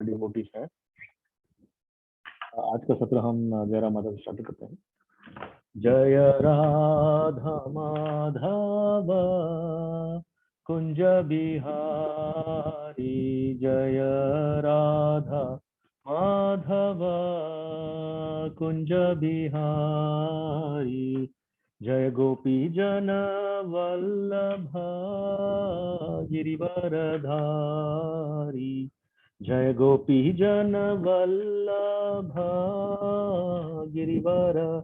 Devotees हैं। आज का सत्र हम जयराम माधव स्टार्ट करते हैं। जय राधा माधव कुंज बिहारी, जय राधा माधव कुंज बिहारी, जय गोपी जन वल्लभ गिरिवरधारी, जय गोपी जन वल्लभ गिरिवरधारी,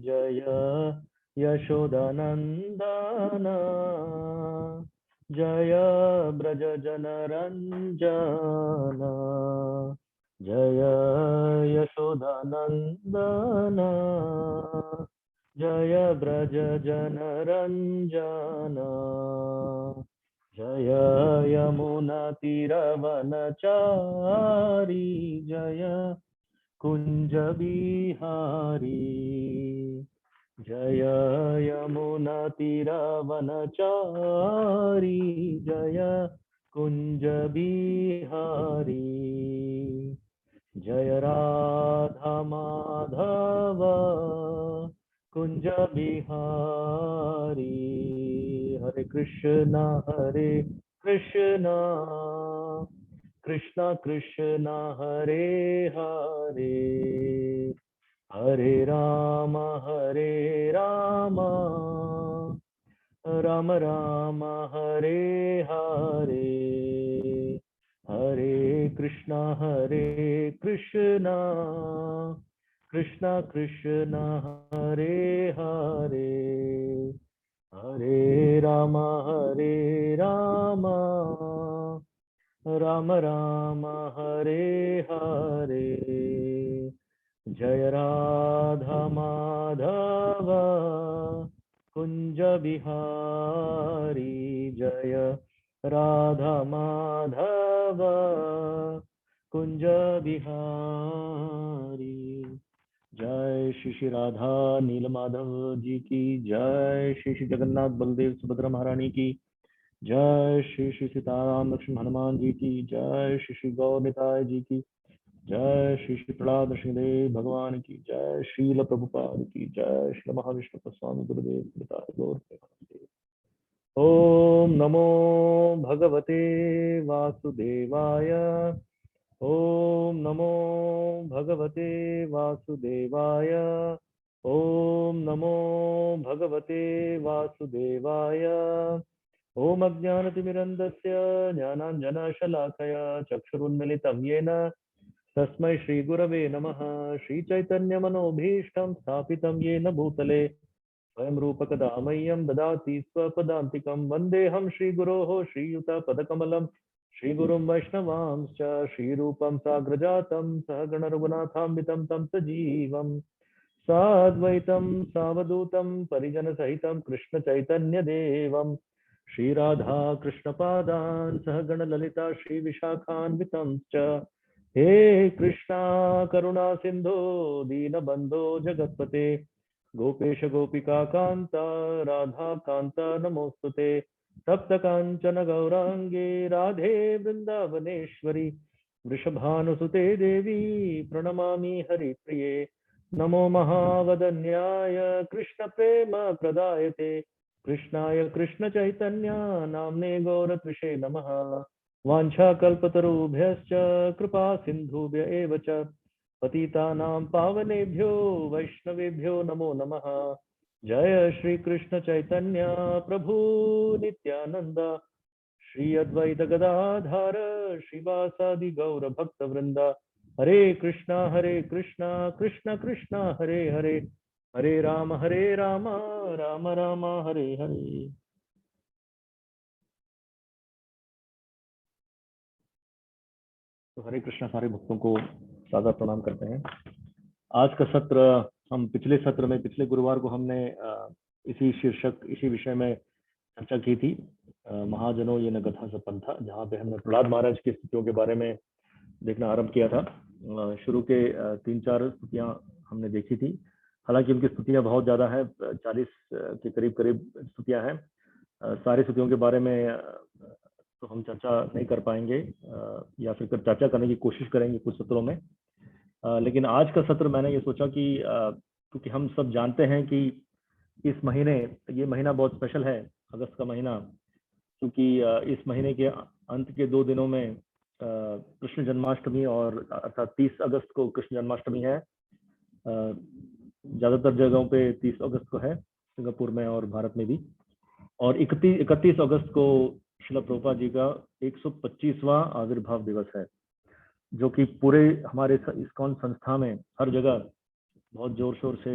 जय यशोदानंदन जय ब्रज जन रंजन, जय यशोदानंदन जय ब्रज जन रंजन, जय यमुना तीरवनचारी, जय कुंज बिहारी, जय यमुना तीरवनचारी, जय कुंज बिहारी, जय राधा माधव कुंज बिहारी। हरे कृष्णा कृष्णा कृष्णा हरे हरे, हरे राम राम राम हरे हरे, हरे कृष्णा कृष्णा कृष्णा हरे हरे, हरे राम राम राम हरे हरे। जय राधा माधव कुंज बिहारी, जय राधा माधव कुंज बिहारी। जय श्री श्री राधा नील माधव जी की जय, श्री श्री जगन्नाथ बलदेव सुभद्रा महारानी की जय, श्री श्री सीताराम लक्ष्मण हनुमान जी की जय, श्री श्री गौर निताय जी की जय, श्री श्री प्रहलाद नृसिंहदेव भगवान की जय, श्रील प्रभुपाद की जय, श्री महाविष्णु स्वामी गुरुदेव निताय गौर प्रेमानंद। ओम नमो भगवते वासुदेवाय, ओम नमो भगवते वासुदेवाय, ओम नमो भगवते वासुदेवाय। ओम अज्ञानतिमिरन्धस्य ज्ञानाञ्जनशलाकया चक्षुरुन्मिलितं येन तस्मै श्रीगुरवे नमः। श्रीचैतन्यमनोभीष्टं स्थापितं येन भूतले स्वयं रूपकदा मह्यं ददाति स्वपदान्तिकं। वन्देऽहं श्रीगुरोः श्रीयुतपदकमलं श्रीगुरुं वैष्णवांश्च श्रीरूपं साग्रजातं सहगणरघुनाथान्वितं तं सजीवं साद्वैतं सावधूतं परिजनसहितं कृष्णचैतन्यदेवं श्रीराधा कृष्णपादान् सहगणललिता श्रीविशाखान्वितं च। हे कृष्णा करुणा सिन्धो दीनबन्धो जगत्पते, गोपेश गोपिका कान्ता राधा कान्ता नमोस्तुते। तप्त कांचन गौरांगे राधे वृंदावनेश्वरी, वृषभानुसुते देवी प्रणमामि हरिप्रिये। नमो महावदन्याय कृष्ण प्रेम प्रदायते, कृष्णाय कृष्ण चैतन्य नाम्ने गौरत्रिषे नमः। वाञ्छाकल्पतरुभ्यश्च कृपा सिन्धुभ्य एव च, पतितानां पावनेभ्यो वैष्णवेभ्यो नमो नमः। जय श्री कृष्ण चैतन्य प्रभु नित्यानंद, श्री अद्वैत गदाधर श्रीवासादि गौर भक्त वृंद। हरे कृष्णा कृष्ण कृष्ण हरे हरे, हरे राम राम राम हरे हरे। तो हरे कृष्णा सारे भक्तों को सादर प्रणाम करते हैं। आज का सत्र हम पिछले सत्र में, पिछले गुरुवार को हमने इसी शीर्षक, इसी विषय में चर्चा की थी, महाजनों ये न कथा सपंथा, जहाँ पे हमने प्रहलाद महाराज की स्तुतियों के बारे में देखना आरंभ किया था। शुरू के 3-4 स्तुतियां हमने देखी थी। हालांकि उनकी स्तुतियां बहुत ज्यादा है, 40 के करीब स्तुतियां हैं। सारी स्तुतियों के बारे में तो हम चर्चा नहीं कर पाएंगे, या फिर चर्चा करने की कोशिश करेंगे कुछ सत्रों में। लेकिन आज का सत्र मैंने ये सोचा कि क्योंकि हम सब जानते हैं कि इस महीने, ये महीना बहुत स्पेशल है, अगस्त का महीना, क्योंकि इस महीने के अंत के 2 दिनों में कृष्ण जन्माष्टमी, और अर्थात 30 अगस्त को कृष्ण जन्माष्टमी है। ज़्यादातर जगहों पे 30 अगस्त को है, सिंगापुर में और भारत में भी। और 31 अगस्त को श्रील प्रभुपाद जी का 125वां आविर्भाव दिवस है, जो कि पूरे हमारे इस्कॉन संस्था में हर जगह बहुत जोर शोर से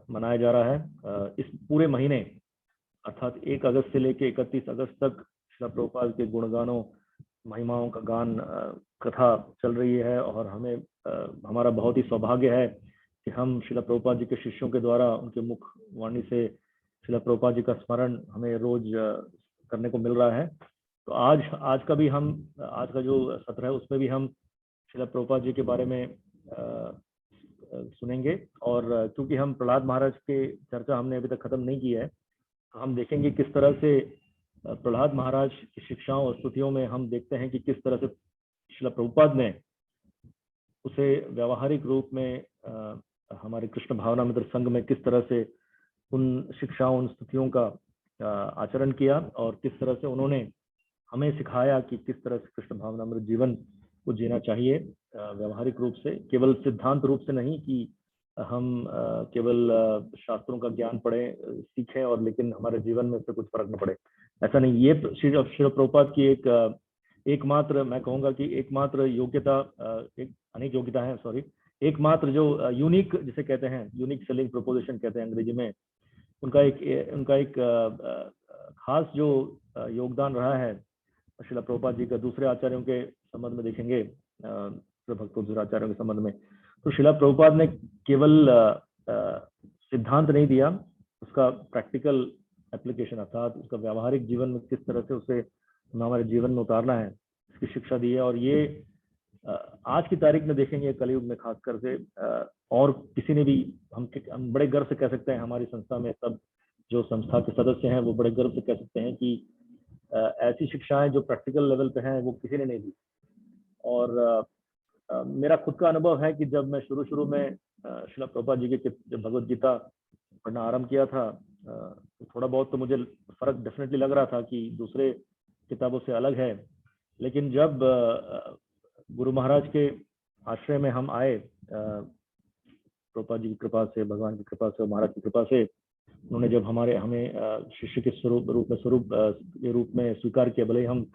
मनाया जा रहा है। इस पूरे महीने अर्थात 1 अगस्त से लेकर 31 अगस्त तक श्रील प्रभुपाद के गुणगानों, महिमाओं का गान, कथा चल रही है। और हमें हमारा बहुत ही सौभाग्य है कि हम श्रील प्रभुपाद जी के शिष्यों के द्वारा उनके मुख वाणी से श्रील प्रभुपाद जी का स्मरण हमें रोज करने को मिल रहा है। तो आज का भी हम, आज का जो सत्र है उसमें भी हम श्रील प्रभुपाद जी के बारे में सुनेंगे। और क्योंकि हम प्रहलाद महाराज के चर्चा हमने अभी तक खत्म नहीं की है, तो हम देखेंगे किस तरह से प्रहलाद महाराज की शिक्षाओं और स्तुतियों में हम देखते हैं कि किस तरह से श्रील प्रभुपाद ने उसे व्यावहारिक रूप में हमारे कृष्ण भावना मित्र संघ में किस तरह से उन शिक्षाओं, उन स्तुतियों का आचरण किया, और किस तरह से उन्होंने हमें सिखाया कि किस तरह से कृष्ण भावनामृत जीवन को जीना चाहिए, व्यावहारिक रूप से, केवल सिद्धांत रूप से नहीं कि हम केवल शास्त्रों का ज्ञान पढ़ें, सीखें और लेकिन हमारे जीवन में उससे कुछ फर्क न पड़े। ऐसा नहीं। ये श्रील प्रभुपाद की एकमात्र, मैं कहूँगा कि एकमात्र योग्यता, एक अनेक योग्यता है, सॉरी, एकमात्र जो यूनिक जिसे कहते हैं, यूनिक सेलिंग प्रोपोजिशन कहते हैं अंग्रेजी में, उनका एक खास जो योगदान रहा है श्रील प्रभुपाद जी का दूसरे आचार्यों के संबंध में देखेंगे, भक्तों दूसरे आचार्यों के संबंध में, तो श्रील प्रभुपाद ने केवल सिद्धांत नहीं दिया, उसका प्रैक्टिकल एप्लीकेशन अर्थात उसका व्यावहारिक जीवन में किस तरह से उसे हमारे जीवन में उतारना है, इसकी शिक्षा दी है। और ये आज की तारीख में देखेंगे कलयुग में खास कर से, और किसी ने भी, हम बड़े गर्व से कह सकते हैं, हमारी संस्था में सब जो संस्था के सदस्य हैं वो बड़े गर्व से कह सकते हैं कि ऐसी शिक्षाएं जो प्रैक्टिकल लेवल पे हैं वो किसी ने नहीं दी। और मेरा खुद का अनुभव है कि जब मैं शुरू में श्रील प्रभुपाद जी की जब भगवद गीता पढ़ना आरंभ किया था, तो थोड़ा बहुत तो मुझे फर्क डेफिनेटली लग रहा था कि दूसरे किताबों से अलग है। लेकिन जब गुरु महाराज के आश्रय में हम आए, प्रभुपाद जी की कृपा से, भगवान की कृपा से, महाराज की कृपा से, उन्होंने जब हमें शिष्य के रूप में स्वीकार किया। भले हम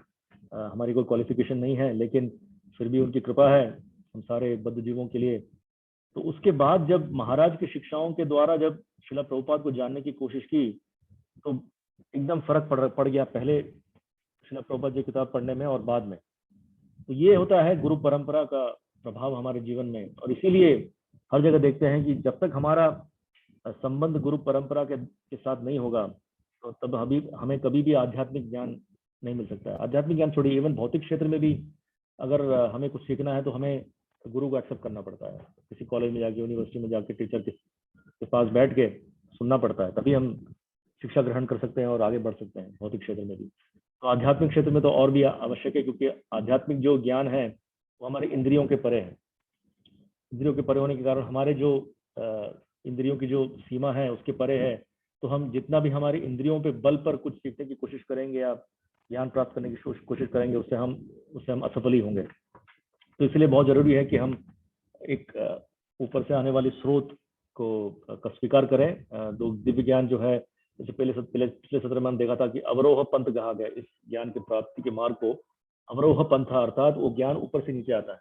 हमारी कोई क्वालिफिकेशन नहीं है, लेकिन फिर भी उनकी कृपा है हम सारे बद्ध जीवों के लिए। तो उसके बाद जब महाराज की शिक्षाओं के द्वारा जब श्रील प्रभुपाद को जानने की कोशिश की, तो एकदम फर्क पड़ गया पहले श्रील प्रभुपाद जी किताब पढ़ने में और बाद में। तो ये होता है गुरु परंपरा का प्रभाव हमारे जीवन में। और इसीलिए हर जगह देखते हैं कि जब तक हमारा संबंध गुरु परंपरा के साथ नहीं होगा, तो तब हमें कभी भी आध्यात्मिक ज्ञान नहीं मिल सकता है। आध्यात्मिक ज्ञान छोड़िए, इवन भौतिक क्षेत्र में भी अगर हमें कुछ सीखना है तो हमें गुरु को एक्सेप्ट करना पड़ता है। किसी कॉलेज में जाके, यूनिवर्सिटी में जाके टीचर के पास बैठ के सुनना पड़ता है, तभी हम शिक्षा ग्रहण कर सकते हैं और आगे बढ़ सकते हैं भौतिक क्षेत्र में भी। तो आध्यात्मिक क्षेत्र में तो और भी आवश्यक है, क्योंकि आध्यात्मिक जो ज्ञान है वो हमारे इंद्रियों के परे है। इंद्रियों के परे होने के कारण हमारे जो इंद्रियों की जो सीमा है उसके परे है। तो हम जितना भी हमारी इंद्रियों पे बल पर कुछ सीखने की कोशिश करेंगे या ज्ञान प्राप्त करने की कोशिश करेंगे, उससे हम असफल ही होंगे। तो इसलिए बहुत जरूरी है कि हम एक ऊपर से आने वाली स्रोत को स्वीकार करें। दो दिव्य ज्ञान जो है, जैसे पिछले सत्र में हम देखा था कि अवरोह पंथ कहा गया इस ज्ञान की प्राप्ति के मार्ग को। अवरोह पंथ अर्थात वो ज्ञान ऊपर से नीचे आता है,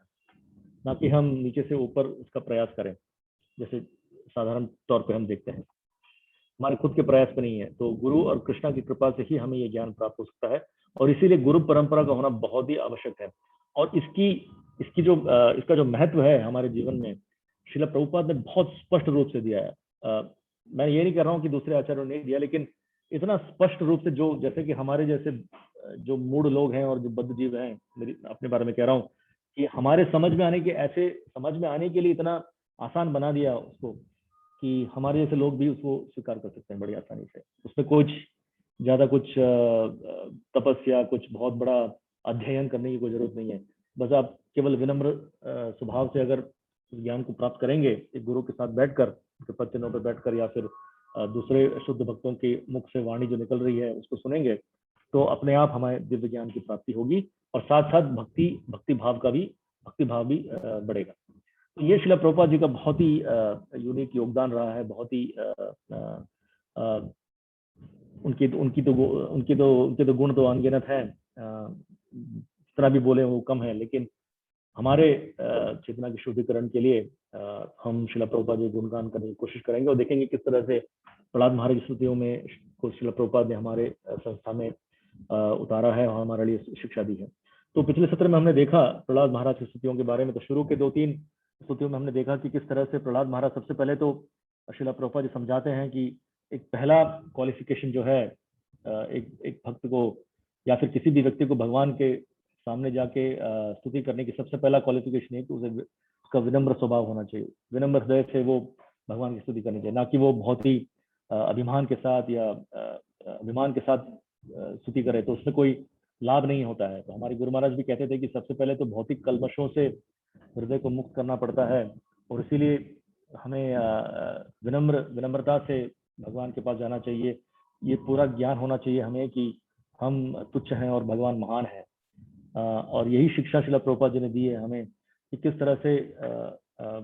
ना कि हम नीचे से ऊपर उसका प्रयास करें, जैसे साधारण तौर पे हम देखते हैं। हमारे खुद के प्रयास पे नहीं है। तो गुरु और कृष्णा की कृपा से ही हमें ये ज्ञान प्राप्त हो सकता है, और इसीलिए गुरु परंपरा का होना बहुत ही आवश्यक है। और इसका जो महत्व है हमारे जीवन में, श्रील प्रभुपाद ने बहुत स्पष्ट रूप से दिया है। मैं ये नहीं कर रहा हूँ कि दूसरे आचार्यों ने दिया, लेकिन इतना स्पष्ट रूप से, जो जैसे कि हमारे जैसे जो मूढ़ लोग हैं और जो बद्ध जीव हैं, अपने बारे में कह रहा हूँ, कि हमारे समझ में आने के लिए इतना आसान बना दिया उसको कि हमारे जैसे लोग भी उसको स्वीकार कर सकते हैं बड़ी आसानी से। उसमें कुछ ज्यादा कुछ तपस्या, कुछ बहुत बड़ा अध्ययन करने की कोई जरूरत नहीं है। बस आप केवल विनम्र स्वभाव से अगर ज्ञान को प्राप्त करेंगे, एक गुरु के साथ बैठकर, उनके पद पर बैठकर, या फिर दूसरे शुद्ध भक्तों के मुख से वाणी जो निकल रही है उसको सुनेंगे, तो अपने आप हमारे दिव्य ज्ञान की प्राप्ति होगी, और साथ साथ भक्ति भाव भी बढ़ेगा। तो ये शिला प्रभुपाद जी का बहुत ही यूनिक योगदान रहा है। बहुत ही उनके तो गुण तो अनगिनत हैं, जितना भी बोले वो कम है, लेकिन हमारे चेतना के शुद्धिकरण के लिए हम शिला प्रभुपाद जी गुणगान करने की कोशिश करेंगे, और देखेंगे किस तरह से प्रहलाद महाराज की स्तुतियों में को शिला प्रभुपाद ने हमारे संस्था में उतारा है और हमारे लिए शिक्षा दी है। तो पिछले सत्र में हमने देखा प्रहलाद महाराज की स्तुतियों के बारे में। तो शुरू के 2-3 स्तुतियों में हमने देखा कि किस तरह से प्रहलाद महाराज सबसे पहले तो शिला प्रभुपाद जी समझाते हैं कि एक पहला क्वालिफिकेशन जो है एक भक्त को या फिर किसी भी व्यक्ति को भगवान के सामने जाके स्तुति करने की सबसे पहला क्वालिफिकेशन है कि उसे उसका विनम्र स्वभाव होना चाहिए। विनम्र हृदय से वो भगवान की स्तुति करनी चाहिए, ना कि वो बहुत ही अभिमान के साथ या अभिमान के साथ स्तुति करे, तो उसमें कोई लाभ नहीं होता है। तो हमारे गुरु महाराज भी कहते थे कि सबसे पहले तो भौतिक कल्मशों से हृदय को मुक्त करना पड़ता है, और इसीलिए हमें विनम्रता से भगवान के पास जाना चाहिए। ये पूरा ज्ञान होना चाहिए हमें कि हम तुच्छ हैं और भगवान महान है। और यही शिक्षा शिला प्रभुपाद जी ने दी है हमें कि किस तरह से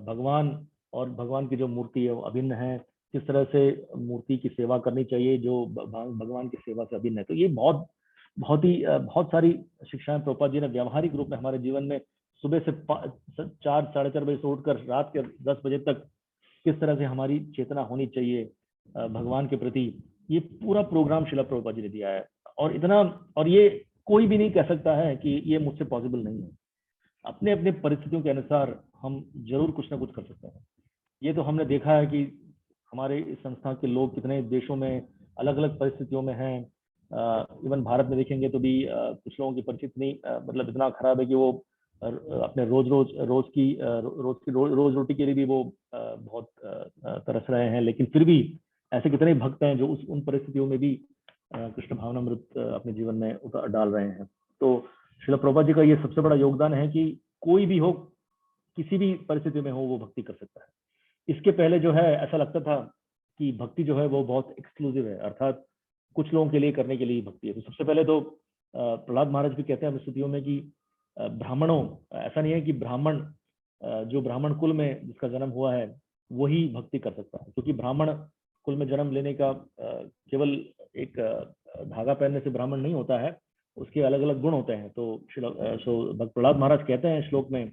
भगवान और भगवान की जो मूर्ति है वो अभिन्न है, किस तरह से मूर्ति की सेवा करनी चाहिए जो भगवान की सेवा से अभिन्न है। तो ये बहुत सारी शिक्षाएं प्रभुपाद जी ने व्यावहारिक रूप में हमारे जीवन में सुबह से 4 साढ़े 4 बजे से उठकर रात के 10 बजे तक किस तरह से हमारी चेतना होनी चाहिए भगवान के प्रति, ये पूरा प्रोग्राम शिला प्रभुपाद जी ने दिया है। और ये कोई भी नहीं कह सकता है कि ये मुझसे पॉसिबल नहीं है। अपने अपने परिस्थितियों के अनुसार हम जरूर कुछ ना कुछ कर सकते हैं। ये तो हमने देखा है कि हमारे इस संस्था के लोग कितने देशों में अलग अलग परिस्थितियों में हैं। इवन भारत में देखेंगे तो भी कुछ लोगों की परिस्थिति नहीं मतलब इतना खराब है कि वो अपने रोज रोटी के लिए भी वो बहुत तरस रहे हैं, लेकिन फिर भी ऐसे कितने भक्त हैं जो उन परिस्थितियों में भी कृष्ण भावनामृत अपने जीवन में डाल रहे हैं। तो श्रील प्रभुपाद जी का ये सबसे बड़ा योगदान है कि कोई भी हो, किसी भी परिस्थिति में हो, वो भक्ति कर सकता है। इसके पहले जो है ऐसा लगता था कि भक्ति जो है वो बहुत एक्सक्लूसिव है, अर्थात कुछ लोगों के लिए करने के लिए भक्ति है। तो सबसे पहले तो प्रहलाद महाराज भी कहते हैं अपनी स्तुतियों में कि ब्राह्मणों, ऐसा नहीं है कि ब्राह्मण जो ब्राह्मण कुल में जिसका जन्म हुआ है वही भक्ति कर सकता है, क्योंकि ब्राह्मण कुल में जन्म लेने का केवल एक धागा पहनने से ब्राह्मण नहीं होता है, उसके अलग अलग गुण होते हैं। तो भक्त प्रहलाद महाराज कहते हैं श्लोक में,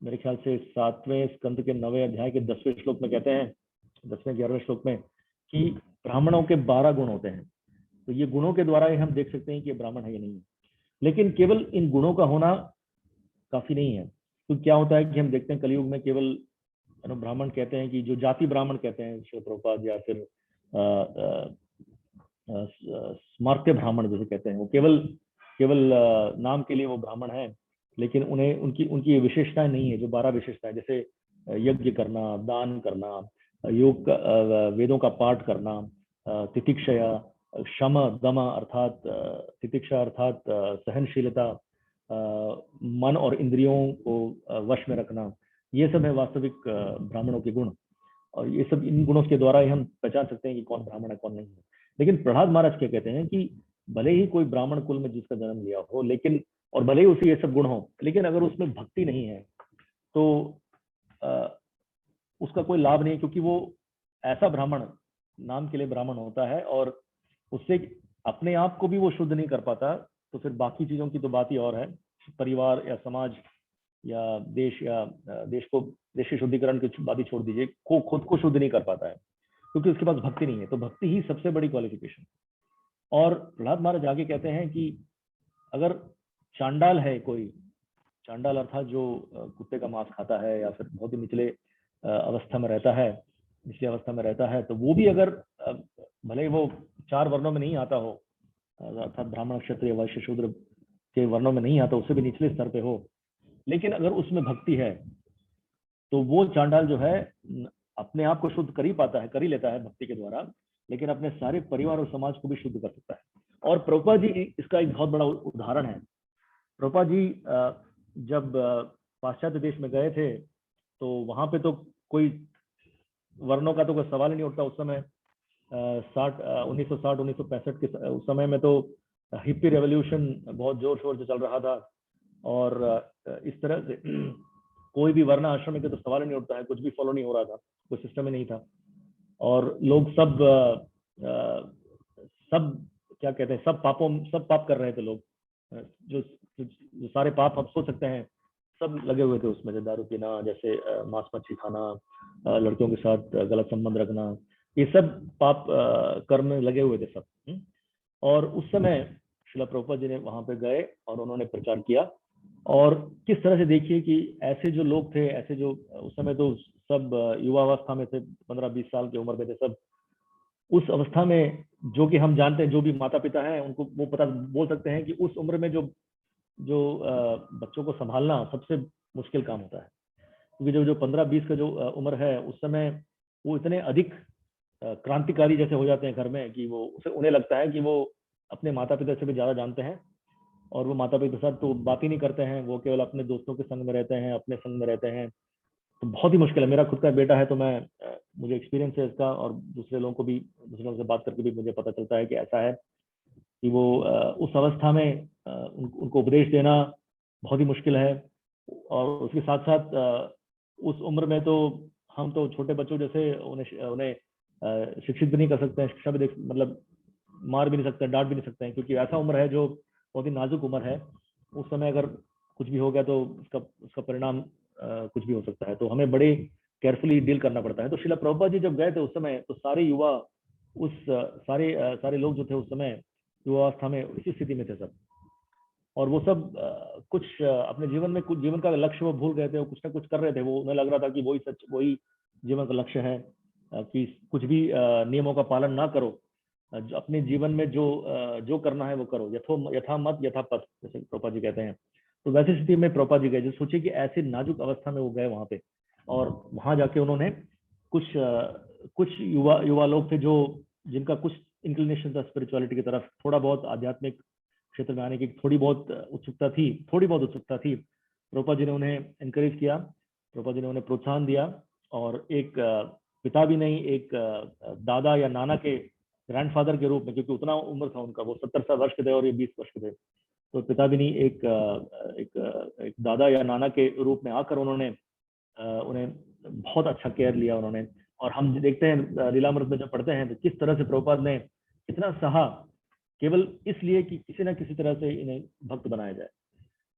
मेरे ख्याल से 7वें स्कंद के 9वें अध्याय के 10वें श्लोक में कहते हैं, 10वें 11वें श्लोक में, कि ब्राह्मणों के 12 गुण होते हैं। तो ये गुणों के द्वारा ही हम देख सकते हैं कि ब्राह्मण है या नहीं है। लेकिन केवल इन गुणों का होना काफी नहीं है। तो क्या होता है कि हम देखते हैं कलयुग में केवल ब्राह्मण कहते हैं कि जो जाति ब्राह्मण कहते हैं श्री प्रभुपाद, या फिर स्मार्त्य ब्राह्मण जैसे कहते हैं, वो केवल नाम के लिए वो ब्राह्मण है, लेकिन उन्हें उनकी विशेषताएं नहीं है, जो 12 विशेषताएं, जैसे यज्ञ करना, दान करना, योग वेदों का पाठ करना, तितिक्षया, क्षम दम अर्थात तितिक्षा अर्थात सहनशीलता, मन और इंद्रियों को वश में रखना, ये सब है वास्तविक ब्राह्मणों के गुण। और ये सब इन गुणों के द्वारा ही हम पहचान सकते हैं कि कौन ब्राह्मण है कौन नहीं है। लेकिन प्रहलाद महाराज क्या कहते हैं कि भले ही कोई ब्राह्मण कुल में जिसका जन्म लिया हो, लेकिन और भले ही उसे ये सब गुण हो, लेकिन अगर उसमें भक्ति नहीं है तो उसका कोई लाभ नहीं, क्योंकि वो ऐसा ब्राह्मण नाम के लिए ब्राह्मण होता है और उससे अपने आप को भी वो शुद्ध नहीं कर पाता, तो फिर बाकी चीजों की तो बात ही और है। परिवार या समाज या देश के शुद्धिकरण की बात ही छोड़ दीजिए, खुद को शुद्ध नहीं कर पाता है, क्योंकि उसके पास भक्ति नहीं है। तो भक्ति ही सबसे बड़ी क्वालिफिकेशन। और प्रहलाद महाराज आगे कहते हैं कि अगर चांडाल है कोई, चांडाल अर्थात जो कुत्ते का मांस खाता है या फिर बहुत ही निचले अवस्था में रहता है, निचली अवस्था में रहता है, तो वो भी अगर भले ही वो 4 वर्णों में नहीं आता हो, अर्थात ब्राह्मण, क्षत्रिय, वैश्य, शूद्र के वर्णों में नहीं आता, उससे भी निचले स्तर पे हो, लेकिन अगर उसमें भक्ति है तो वो चांडाल जो है अपने आप को शुद्ध कर ही पाता है, कर ही लेता है भक्ति के द्वारा, लेकिन अपने सारे परिवार और समाज को भी शुद्ध कर सकता है। और प्रभुपाद जी इसका एक बहुत बड़ा उदाहरण है। प्रभुपाद जी जब पाश्चात्य देश में गए थे तो वहां पे तो कोई वर्णों का तो कोई सवाल ही नहीं उठता उस समय। 1965 के उस समय में तो हिप्पी रेवोल्यूशन बहुत जोर शोर से चल रहा था, और इस तरह से कोई भी वर्ण आश्रम के तो सवाल ही नहीं उठता है, कुछ भी फॉलो नहीं हो रहा था, कोई सिस्टम ही नहीं था, और लोग सब क्या कहते हैं, सब पाप कर रहे थे लोग। जो जो सारे पाप आप सोच सकते हैं सब लगे हुए थे उसमें से। दारू पीना, जैसे मांस मच्छी खाना, लड़कियों के साथ गलत संबंध रखना, ये सब पाप कर्म में लगे हुए थे सब। और उस समय श्रील प्रभुपाद जी ने वहां पे गए और उन्होंने प्रचार किया। और किस तरह से देखिए कि ऐसे जो लोग थे, ऐसे जो उस समय तो सब युवा अवस्था में थे, 15-20 साल की उम्र में थे सब। उस अवस्था में जो कि हम जानते हैं, जो भी माता पिता हैं उनको वो पता बोल सकते हैं कि उस उम्र में जो जो बच्चों को संभालना सबसे मुश्किल काम होता है। क्योंकि जो जो 15-20 का जो उम्र है उस समय वो इतने अधिक क्रांतिकारी जैसे हो जाते हैं घर में कि वो उन्हें लगता है कि वो अपने माता पिता से भी ज्यादा जानते हैं, और वो माता पिता के साथ तो बात ही नहीं करते हैं, वो केवल अपने दोस्तों के संग में रहते हैं, अपने संग में रहते हैं। तो बहुत ही मुश्किल है। मेरा खुद का बेटा है तो मैं मुझे एक्सपीरियंस है इसका, और दूसरे लोगों को भी, दूसरे लोगों से बात करके भी मुझे पता चलता है कि ऐसा है कि वो उस अवस्था में उनको उपदेश देना बहुत ही मुश्किल है। और उसके साथ साथ उस उम्र में तो हम तो छोटे बच्चों जैसे उन्हें उन्हें शिक्षित भी नहीं कर सकते हैं, शिक्षा भी मतलब मार भी नहीं सकते हैं, डांट भी नहीं सकते हैं, क्योंकि ऐसा उम्र है जो बहुत ही नाजुक उम्र है। उस समय अगर कुछ भी हो गया तो उसका परिणाम कुछ भी हो सकता है। तो हमें बड़े केयरफुली डील करना पड़ता है। तो श्रील प्रभुपाद जी जब गए थे उस समय तो सारे युवा सारे लोग जो थे उस समय युवावस्था में इसी स्थिति में थे सब। और वो सब कुछ अपने जीवन में कुछ जीवन का लक्ष्य वो भूल गए थे, वो कुछ ना कुछ कर रहे थे। वो उन्हें लग रहा था कि वही जीवन का लक्ष्य है, कि कुछ भी नियमों का पालन ना करो, अपने जीवन में जो करना है वो करो, यथा मत यथा पथ, जैसे प्रभुपाद जी कहते हैं। तो वैसी स्थिति में प्रभुपाद जी गए। जो सोचिए कि ऐसी नाजुक अवस्था में वो गए वहां पे, और वहां जाके उन्होंने कुछ युवा लोग थे जो जिनका कुछ इंक्लिनेशन था स्पिरिचुअलिटी की तरफ, थोड़ा बहुत आध्यात्मिक क्षेत्र में आने की थोड़ी बहुत उत्सुकता थी। प्रभुपाद जी ने उन्हें एनकरेज किया, प्रभुपाद जी ने उन्हें प्रोत्साहन दिया, और एक पिता भी नहीं, एक दादा या नाना के ग्रैंडफादर के रूप में, क्योंकि उतना उम्र था उनका, वो 70 वर्ष के थे और ये 20 वर्ष के थे, तो पिता भी नहीं, एक दादा या नाना के रूप में आकर उन्होंने उन्हें बहुत अच्छा केयर लिया उन्होंने। और हम देखते हैं लीलामृत में जब पढ़ते हैं तो किस तरह से प्रभुपाद ने इतना सहा, केवल इसलिए कि किसी न किसी तरह से इन्हें भक्त बनाया जाए।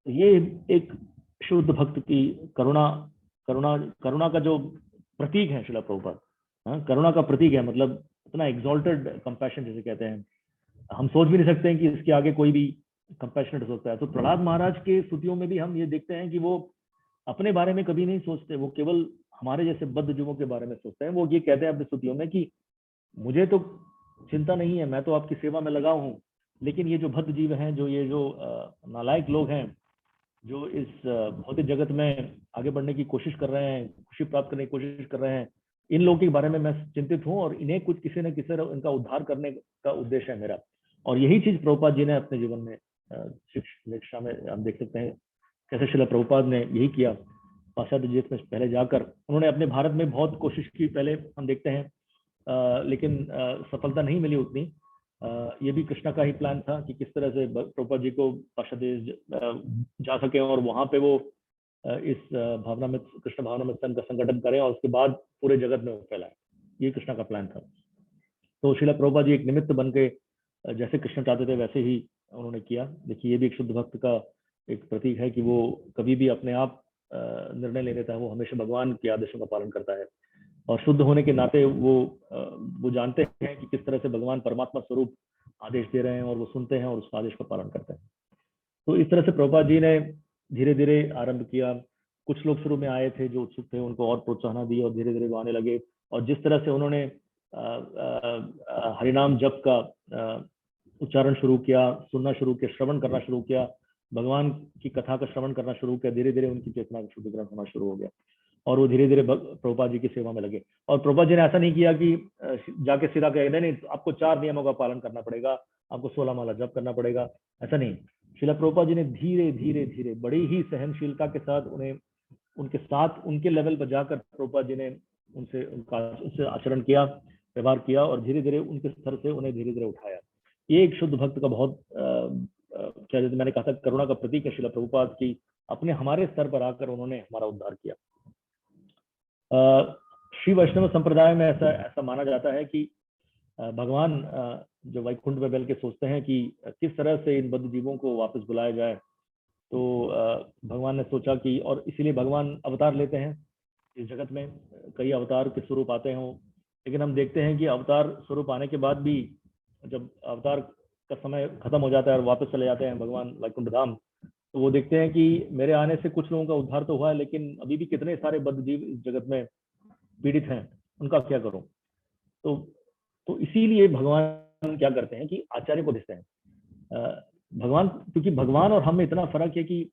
तो ये एक शुद्ध भक्त की करुणा का जो प्रतीक है श्रील प्रभुपाद। करुणा का प्रतीक है, मतलब इतना एग्जॉल्टेड कंपैशन जिसे कहते हैं, हम सोच भी नहीं सकते हैं कि इसके आगे कोई भी कंपैशनेट हो सकता है। तो प्रहलाद महाराज के स्तुतियों में भी हम ये देखते हैं कि वो अपने बारे में कभी नहीं सोचते, वो केवल हमारे जैसे बद्ध जीवों के बारे में सोचते हैं। वो ये कहते हैं अपनी स्तुतियों में कि मुझे तो चिंता नहीं है, मैं तो आपकी सेवा में लगा हूँ, लेकिन ये जो बद्ध जीव हैं, ये जो नालायक लोग हैं, जो इस भौतिक जगत में आगे बढ़ने की कोशिश कर रहे हैं, खुशी प्राप्त करने की कोशिश कर रहे हैं, इन लोगों के बारे में मैं चिंतित हूँ, और इन्हें कुछ किसी न किसी तरह इनका उद्धार करने का उद्देश्य है मेरा। और यही चीज प्रभुपाद जी ने अपने जीवन में शिक्षा में हम देख सकते हैं कैसे श्रील प्रभुपाद ने यही किया। पाश्चात्य देश में पहले जाकर उन्होंने अपने भारत में बहुत कोशिश की, पहले हम देखते हैं, लेकिन सफलता नहीं मिली उतनी। ये भी कृष्णा का ही प्लान था कि किस तरह से प्रभुपाद जी को पाश्चात्य देश जा सके और वहां पे वो इस भावना में, कृष्ण भावना में का संगठन करें और उसके बाद पूरे जगत में फैलाएं। ये कृष्णा का प्लान था। तो श्रील प्रभुपाद जी एक निमित्त बन के जैसे कृष्ण चाहते थे वैसे ही उन्होंने किया। देखिए ये भी एक शुद्ध भक्त का एक प्रतीक है कि वो कभी भी अपने आप निर्णय ले लेता है, वो हमेशा भगवान के आदेशों का पालन करता है, और शुद्ध होने के नाते वो जानते हैं कि किस तरह से भगवान परमात्मा स्वरूप आदेश दे रहे हैं, और वो सुनते हैं और उस आदेश का पालन करते हैं। तो इस तरह से प्रभुपाद जी ने धीरे धीरे आरंभ किया। कुछ लोग शुरू में आए थे जो उत्सुक थे, उनको और प्रोत्साहन दी, और धीरे धीरे वो आने लगे। और जिस तरह से उन्होंने हरिनाम जप का उच्चारण शुरू किया, सुनना शुरू किया, श्रवण करना शुरू किया, भगवान की कथा का श्रवण करना शुरू किया, धीरे धीरे उनकी चेतना का शुद्धिकरण होना शुरू हो गया। और वो धीरे धीरे प्रभुपाद जी की सेवा में लगे। और प्रभुपाद जी ने ऐसा नहीं किया कि जाके सीधा कहे नहीं नहीं आपको 4 नियमों का पालन करना पड़ेगा, आपको 16 माला जप करना पड़ेगा, ऐसा नहीं। श्रीला प्रभुपाद जी ने धीरे धीरे धीरे बड़ी ही सहनशीलता के साथ उन्हें उनके साथ उनके लेवल पर जाकर प्रभुपाद जी ने उनसे आचरण किया, व्यवहार किया, और धीरे धीरे उनके स्तर से उन्हें धीरे धीरे उठाया। ये एक शुद्ध भक्त का बहुत क्या जैसे मैंने कहा था करुणा का प्रतीक है श्रीला प्रभुपाद की, अपने हमारे स्तर पर आकर उन्होंने हमारा उद्धार किया। श्री वैष्णव संप्रदाय में ऐसा ऐसा माना जाता है कि भगवान जो वैकुंठ में बैठ के सोचते हैं कि किस तरह से इन बद्ध जीवों को वापस बुलाया जाए, तो भगवान ने सोचा कि, और इसीलिए भगवान अवतार लेते हैं इस जगत में, कई अवतार के स्वरूप आते हैं, लेकिन हम देखते हैं कि अवतार स्वरूप आने के बाद भी जब अवतार का समय खत्म हो जाता है और वापस चले जाते हैं भगवान वैकुंठ धाम, तो वो देखते हैं कि मेरे आने से कुछ लोगों का उद्धार तो हुआ है, लेकिन अभी भी कितने सारे बद्ध जीव इस जगत में पीड़ित हैं, उनका क्या करूं। तो इसीलिए भगवान क्या करते हैं कि आचार्य को भेजते हैं। भगवान, क्योंकि भगवान और हम में इतना फर्क है कि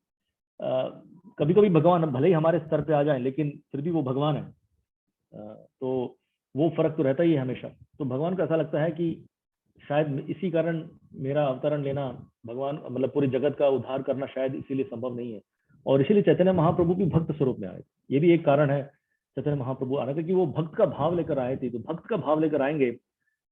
कभी कभी भगवान भले ही हमारे स्तर पे आ जाएं, लेकिन फिर भी वो भगवान है, तो वो फर्क तो रहता ही है हमेशा। तो भगवान को ऐसा लगता है कि शायद इसी कारण मेरा अवतरण लेना, भगवान मतलब पूरे जगत का उद्धार करना शायद इसीलिए संभव नहीं है, और इसीलिए चैतन्य महाप्रभु भी भक्त स्वरूप में आए। ये भी एक कारण है चैतन्य महाप्रभु आने का, कि वो भक्त का भाव लेकर आए थे। तो भक्त का भाव लेकर आएंगे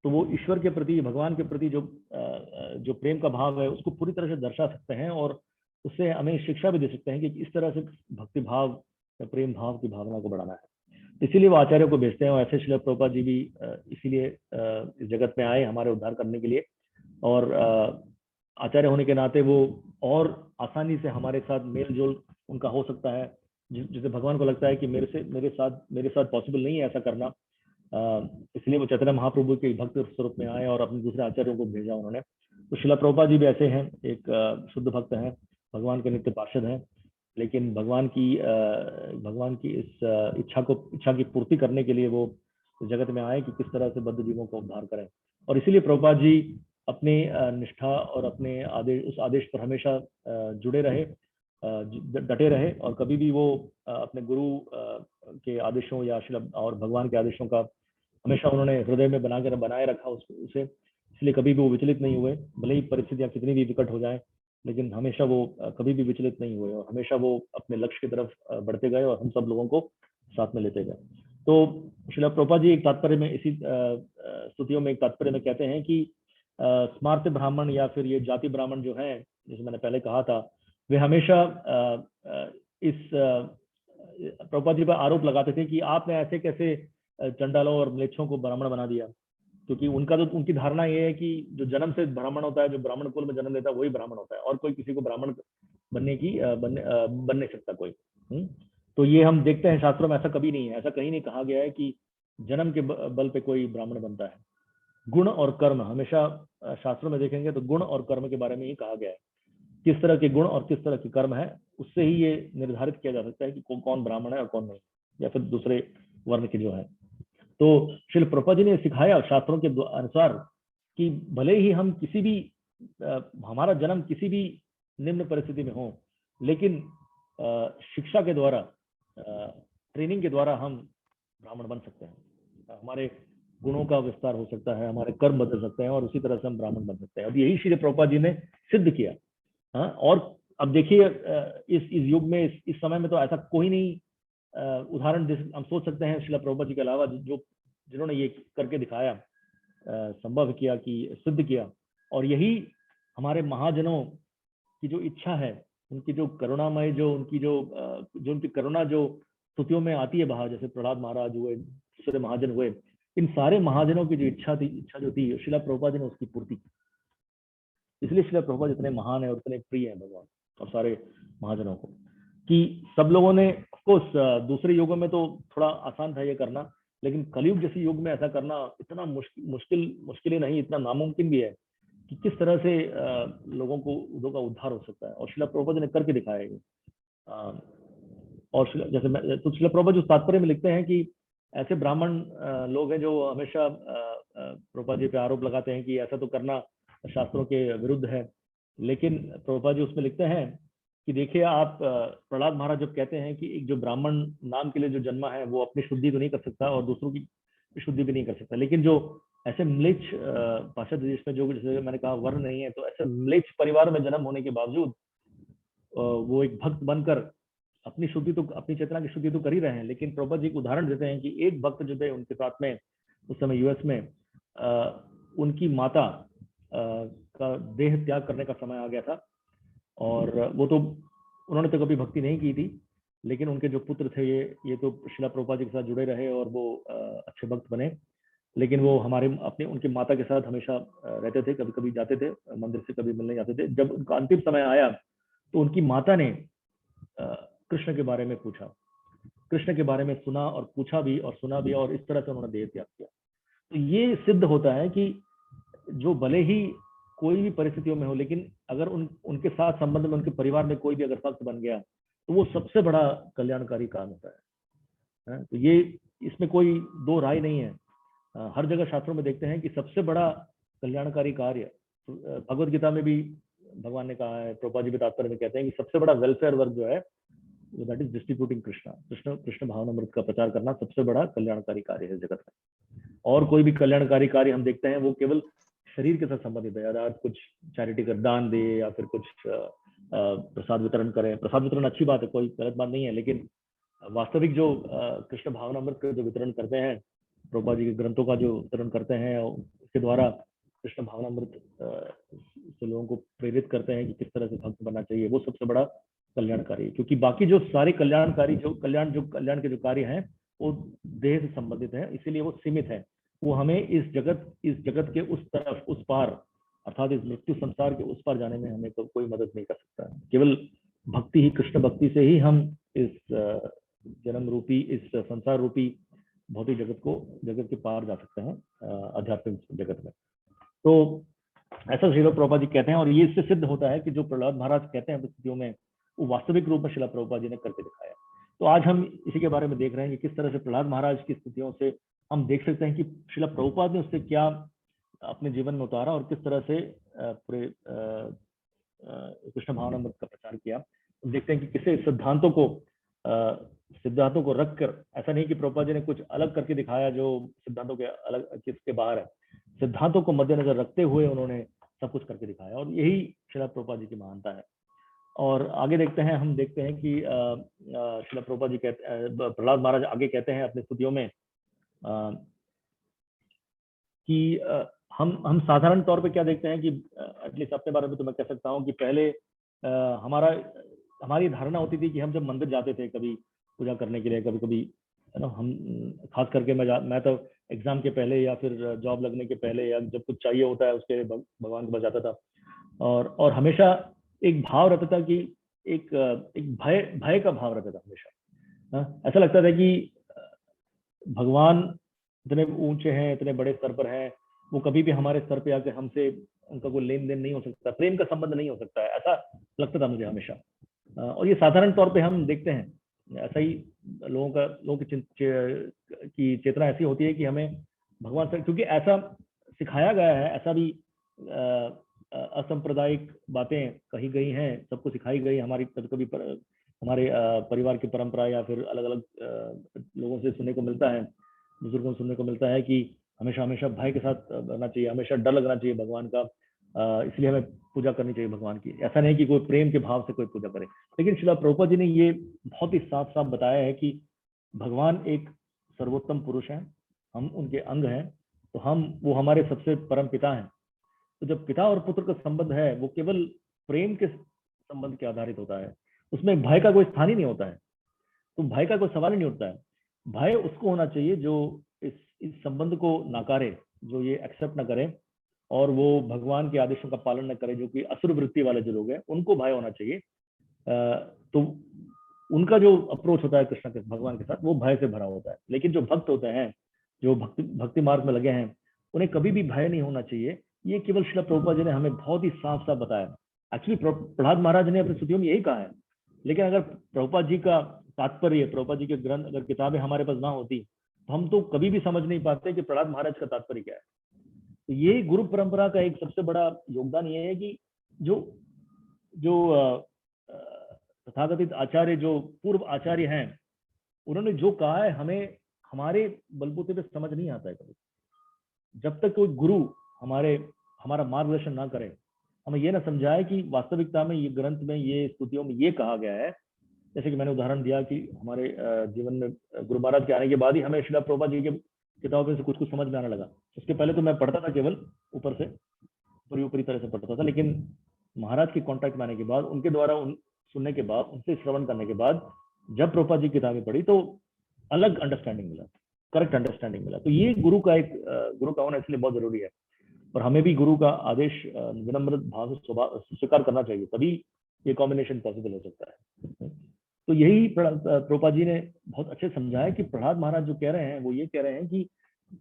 तो वो ईश्वर के प्रति, भगवान के प्रति जो प्रेम का भाव है उसको पूरी तरह से दर्शा सकते हैं, और उससे हमें शिक्षा भी दे सकते हैं कि इस तरह से भक्ति भाव या प्रेम भाव की भावना को बढ़ाना है। इसीलिए वो आचार्य को भेजते हैं, और ऐसे श्रील प्रभुपाद जी भी इसीलिए इस जगत में आए हमारे उद्धार करने के लिए। और आचार्य होने के नाते वो और आसानी से हमारे साथ मेल जोल उनका हो सकता है, जिसे भगवान को लगता है कि मेरे साथ पॉसिबल नहीं है ऐसा करना। इसलिए वो चैतन्य महाप्रभु के भक्त स्वरूप में आए और अपने दूसरे आचार्यों को भेजा उन्होंने। तो श्रील प्रभुपाद जी भी ऐसे हैं, एक शुद्ध भक्त हैं, भगवान के नित्य पार्षद हैं, लेकिन भगवान की इस इच्छा की पूर्ति करने के लिए वो इस जगत में आए कि किस तरह से बद्ध जीवों को उद्धार करें। और इसीलिए प्रभुपाद जी अपनी निष्ठा और अपने उस आदेश पर हमेशा जुड़े रहे, डटे रहे, और कभी भी वो अपने गुरु के आदेशों या और भगवान के आदेशों का हमेशा उन्होंने हृदय में बनाए रखा उसे। इसलिए कभी भी वो विचलित नहीं हुए, भले ही परिस्थितियां कितनी भी विकट हो जाएं, लेकिन हमेशा वो कभी भी विचलित नहीं हुए, और हमेशा वो अपने लक्ष्य की तरफ बढ़ते गए और हम सब लोगों को साथ में लेते गए। तो श्रील प्रभुपाद जी एक तात्पर्य में, इसी स्तुतियों में एक तात्पर्य में कहते हैं कि स्मार्त ब्राह्मण या फिर ये जाति ब्राह्मण जो है, जैसे मैंने पहले कहा था, वे हमेशा इस प्रभुपाद जी पर आरोप लगाते थे कि आपने ऐसे कैसे चंडालों और म्लेच्छों को ब्राह्मण बना दिया, क्योंकि उनकी धारणा ये है कि जो जन्म से ब्राह्मण होता है, जो ब्राह्मण कुल में जन्म लेता है, वही ब्राह्मण होता है, और कोई किसी को ब्राह्मण बन नहीं सकता कोई। तो ये हम देखते हैं शास्त्रों में ऐसा कभी नहीं है, ऐसा कहीं नहीं कहा गया है कि जन्म के बल पे कोई ब्राह्मण बनता है। गुण और कर्म, हमेशा शास्त्रों में देखेंगे तो गुण और कर्म के बारे में ही कहा गया है, किस तरह के गुण और किस तरह के कर्म है, उससे ही ये निर्धारित किया जा सकता है कि कौन ब्राह्मण है और कौन नहीं, या फिर दूसरे वर्ण के जो है। तो श्री प्रभुपाद जी ने सिखाया शास्त्रों के अनुसार कि भले ही हम किसी भी हमारा जन्म किसी भी निम्न परिस्थिति में हो, लेकिन शिक्षा के द्वारा, ट्रेनिंग के द्वारा हम ब्राह्मण बन सकते हैं, हमारे गुणों का विस्तार हो सकता है, हमारे कर्म बदल सकते हैं, और उसी तरह से हम ब्राह्मण बन सकते हैं। और यही श्री प्रभुपाद जी ने सिद्ध किया। हाँ, और अब देखिए इस युग में, इस समय में तो ऐसा कोई नहीं उदाहरण हम सोच सकते हैं श्रील प्रभुपाद जी के अलावा जिन्होंने ये करके दिखाया, संभव किया, कि सिद्ध किया। और यही हमारे महाजनों की जो इच्छा है, उनकी जो करुणामय, जो उनकी करुणा जो स्तुतियों में आती है बाहर, जैसे प्रहलाद महाराज हुए, दूसरे महाजन हुए, इन सारे महाजनों की जो इच्छा जो थी, श्रील प्रभुपाद जी ने उसकी पूर्ति की। इसलिए श्रील प्रभुपाद इतने महान है और इतने प्रिय है भगवान और सारे महाजनों को, कि सब लोगों ने, ऑफकोर्स दूसरे युगों में तो थोड़ा आसान था ये करना, लेकिन कलयुग जैसे युग में ऐसा करना इतना मुश्किल ही नहीं, इतना नामुमकिन भी है कि किस तरह से लोगों का उद्धार हो सकता है। और श्रील प्रभुपाद ने करके दिखाया है। और जैसे तो श्रील प्रभुपाद जो तात्पर्य में लिखते हैं कि ऐसे ब्राह्मण लोग हैं जो हमेशा प्रभुपाद जी पे आरोप लगाते हैं कि ऐसा तो करना शास्त्रों के विरुद्ध है, लेकिन प्रभुपाद जी उसमें लिखते हैं कि देखिए आप प्रहलाद महाराज जब कहते हैं कि एक जो ब्राह्मण नाम के लिए जो जन्मा है वो अपनी शुद्धि तो नहीं कर सकता और दूसरों की शुद्धि भी नहीं कर सकता, लेकिन जो ऐसे म्लेच्छ भाषा देश में जो जैसे मैंने कहा वर्ण नहीं है, तो ऐसे म्लेच्छ परिवार में जन्म होने के बावजूद वो एक भक्त बनकर अपनी शुद्धि तो, अपनी चेतना की शुद्धि तो कर ही रहे हैं। लेकिन प्रभुपाद जी एक उदाहरण देते हैं कि एक भक्त जो थे उनके साथ में उस समय यूएस में उनकी माता का देह त्याग करने का समय आ गया था, और वो तो उन्होंने तो कभी भक्ति नहीं की थी, लेकिन उनके जो पुत्र थे ये तो श्रीला प्रभुपाद जी के साथ जुड़े रहे और वो अच्छे भक्त बने। लेकिन वो हमारे अपने उनकी माता के साथ हमेशा रहते थे, कभी कभी जाते थे मंदिर से, कभी मिलने जाते थे। जब उनका अंतिम समय आया तो उनकी माता ने कृष्ण के बारे में पूछा, कृष्ण के बारे में सुना और पूछा भी और सुना भी, और इस तरह से उन्होंने देह त्याग किया। तो ये सिद्ध होता है कि जो भले ही कोई भी परिस्थितियों में हो, लेकिन अगर उनके साथ संबंध में उनके परिवार में कोई भी अगर भक्त बन गया तो वो सबसे बड़ा कल्याणकारी काम होता है। तो ये इसमें कोई दो राय नहीं है। हर जगह शास्त्रों में देखते हैं कि सबसे बड़ा कल्याणकारी कार्य, भगवत गीता में भी भगवान ने कहा है, प्रभुपाद जी भी तात्पर्य में कहते हैं कि सबसे बड़ा वेलफेयर वर्क जो है दैट इज डिस्ट्रीब्यूटिंग कृष्ण भावनामृत का प्रचार करना सबसे बड़ा कल्याणकारी कार्य है जगत में। और कोई भी कल्याणकारी कार्य हम देखते हैं वो केवल शरीर के साथ संबंधित है, या कुछ चैरिटी का दान दे या फिर कुछ प्रसाद वितरण करें। प्रसाद वितरण अच्छी बात है, कोई गलत बात नहीं है, लेकिन वास्तविक जो कृष्ण भावनामृत का जो वितरण करते हैं, प्रभुपाद जी के ग्रंथों का जो वितरण करते हैं, उसके द्वारा कृष्ण भावनामृत से लोगों को प्रेरित करते हैं कि किस तरह से भक्त बनना चाहिए, वो सबसे बड़ा कल्याणकारी है। क्योंकि बाकी जो सारे कल्याणकारी जो कल्याण के जो कार्य हैं वो देह से संबंधित है, इसीलिए वो सीमित है। वो हमें इस जगत के उस तरफ, उस पार, अर्थात इस मृत्यु संसार के उस पार जाने में हमें कोई मदद नहीं कर सकता। केवल भक्ति ही, कृष्ण भक्ति से ही हम इस जन्म रूपी, इस संसार रूपी भौतिक जगत के पार जा सकते हैं आध्यात्मिक जगत में। तो ऐसा श्रील प्रभुपाद जी कहते हैं, और ये इससे सिद्ध होता है कि जो प्रहलाद महाराज कहते हैं परिस्थितियों में, वो वास्तविक रूप में श्रील प्रभुपाद जी ने करके दिखाया। तो आज हम इसी के बारे में देख रहे हैं कि किस तरह से प्रहलाद महाराज की स्थितियों से हम देख सकते हैं कि श्रील प्रभुपाद ने उससे क्या अपने जीवन में उतारा और किस तरह से पूरे कृष्ण भावनामृत का प्रचार किया। देखते हैं कि किसे सिद्धांतों को रखकर, ऐसा नहीं कि प्रभुपाद जी ने कुछ अलग करके दिखाया जो सिद्धांतों के अलग, किसके बाहर है, सिद्धांतों को मद्देनजर रखते हुए उन्होंने सब कुछ करके दिखाया, और यही श्रील प्रभुपाद जी की महानता है। और आगे देखते हैं, हम देखते हैं कि श्रील प्रभुपाद जी कहते हैं, प्रहलाद महाराज आगे कहते हैं अपनी स्तुतियों में कि हम साधारण तौर पे क्या देखते हैं कि एटलीस्ट अपने बारे में तो मैं कह सकता हूँ कि पहले हमारी धारणा होती थी कि हम जब मंदिर जाते थे कभी पूजा करने के लिए, कभी कभी है ना, हम खास करके मैं तो एग्जाम के पहले या फिर जॉब लगने के पहले या जब कुछ चाहिए होता है उसके भगवान के पास जाता था, और हमेशा एक भाव रहता था कि एक भय का भाव रहता था हमेशा। ऐसा लगता था कि भगवान इतने ऊंचे हैं, इतने बड़े स्तर पर हैं, वो कभी भी हमारे स्तर पे आके हमसे उनका कोई लेन देन नहीं हो सकता, प्रेम का संबंध नहीं हो सकता है, ऐसा लगता था मुझे हमेशा। और ये साधारण तौर पे हम देखते हैं, ऐसा ही लोगों की चेतना ऐसी होती है कि हमें भगवान से, क्योंकि ऐसा सिखाया गया है, ऐसा भी असंप्रदायिक बातें कही गई हैं, सबको सिखाई गई हमारी, कभी कभी हमारे परिवार की परंपरा या फिर अलग अलग लोगों से सुनने को मिलता है, बुजुर्गों से सुनने को मिलता है कि हमेशा हमेशा भय के साथ रहना चाहिए, हमेशा डर लगना चाहिए भगवान का, इसलिए हमें पूजा करनी चाहिए भगवान की। ऐसा नहीं कि कोई प्रेम के भाव से कोई पूजा करे, लेकिन श्रील प्रभुपाद जी ने ये बहुत ही साफ साफ बताया है कि भगवान एक सर्वोत्तम पुरुष है, हम उनके अंग हैं, तो वो हमारे सबसे परम पिता हैं। तो जब पिता और पुत्र का संबंध है वो केवल प्रेम के संबंध के आधारित होता है, उसमें भय का कोई स्थान ही नहीं होता है, तो भय का कोई सवाल ही नहीं उठता है। भय उसको होना चाहिए जो इस संबंध को नाकारे, जो ये एक्सेप्ट ना करे और वो भगवान के आदेशों का पालन न करे, जो कि असुर वृत्ति वाले जो लोग हैं उनको भय होना चाहिए। तो उनका जो अप्रोच होता है कृष्ण के भगवान के साथ वो भय से भरा होता है। लेकिन जो भक्त होते हैं, जो भक्ति मार्ग में लगे हैं, उन्हें कभी भी भय नहीं होना चाहिए। ये केवल श्रील प्रभुपाद जी ने हमें बहुत ही साफ साफ बताया। एक्चुअली प्रहलाद महाराज ने अपनी स्तुतियों में यही कहा है, लेकिन अगर प्रभुपाद जी का तात्पर्य, प्रभुपाद जी के ग्रंथ, अगर किताबें हमारे पास ना होती तो हम तो कभी भी समझ नहीं पाते कि प्रहलाद महाराज का तात्पर्य क्या है। तो ये गुरु परंपरा का एक सबसे बड़ा योगदान ये है कि जो तथाकथित आचार्य जो पूर्व आचार्य हैं, उन्होंने जो कहा है हमें हमारे बलबूते पे समझ नहीं आता है कभी। जब तक कोई गुरु हमारा मार्गदर्शन ना करे, हमें ये ना समझाए कि वास्तविकता में ये ग्रंथ में, ये स्तुतियों में ये कहा गया है। जैसे कि मैंने उदाहरण दिया कि हमारे जीवन में गुरु महाराज के आने के बाद ही हमें श्रीला प्रभुपाद जी के किताबों से कुछ कुछ समझ में आने लगा। उसके पहले तो मैं पढ़ता था केवल ऊपर से, ऊपरी तरह से पढ़ता था, लेकिन महाराज के कांटेक्ट में आने के बाद, उनके द्वारा सुनने के बाद, उनसे श्रवण करने के बाद जब प्रभुपाद जी की किताबें पढ़ी तो अलग अंडरस्टैंडिंग मिला, करेक्ट अंडरस्टैंडिंग मिला। तो ये गुरु का होना इसलिए बहुत जरूरी है, और हमें भी गुरु का आदेश विनम्र भाव से स्वीकार करना चाहिए, तभी ये कॉम्बिनेशन पॉसिबल हो सकता है। तो यही प्रभुपाद जी ने बहुत अच्छे समझाया कि प्रहलाद महाराज जो कह रहे हैं वो ये कह रहे हैं कि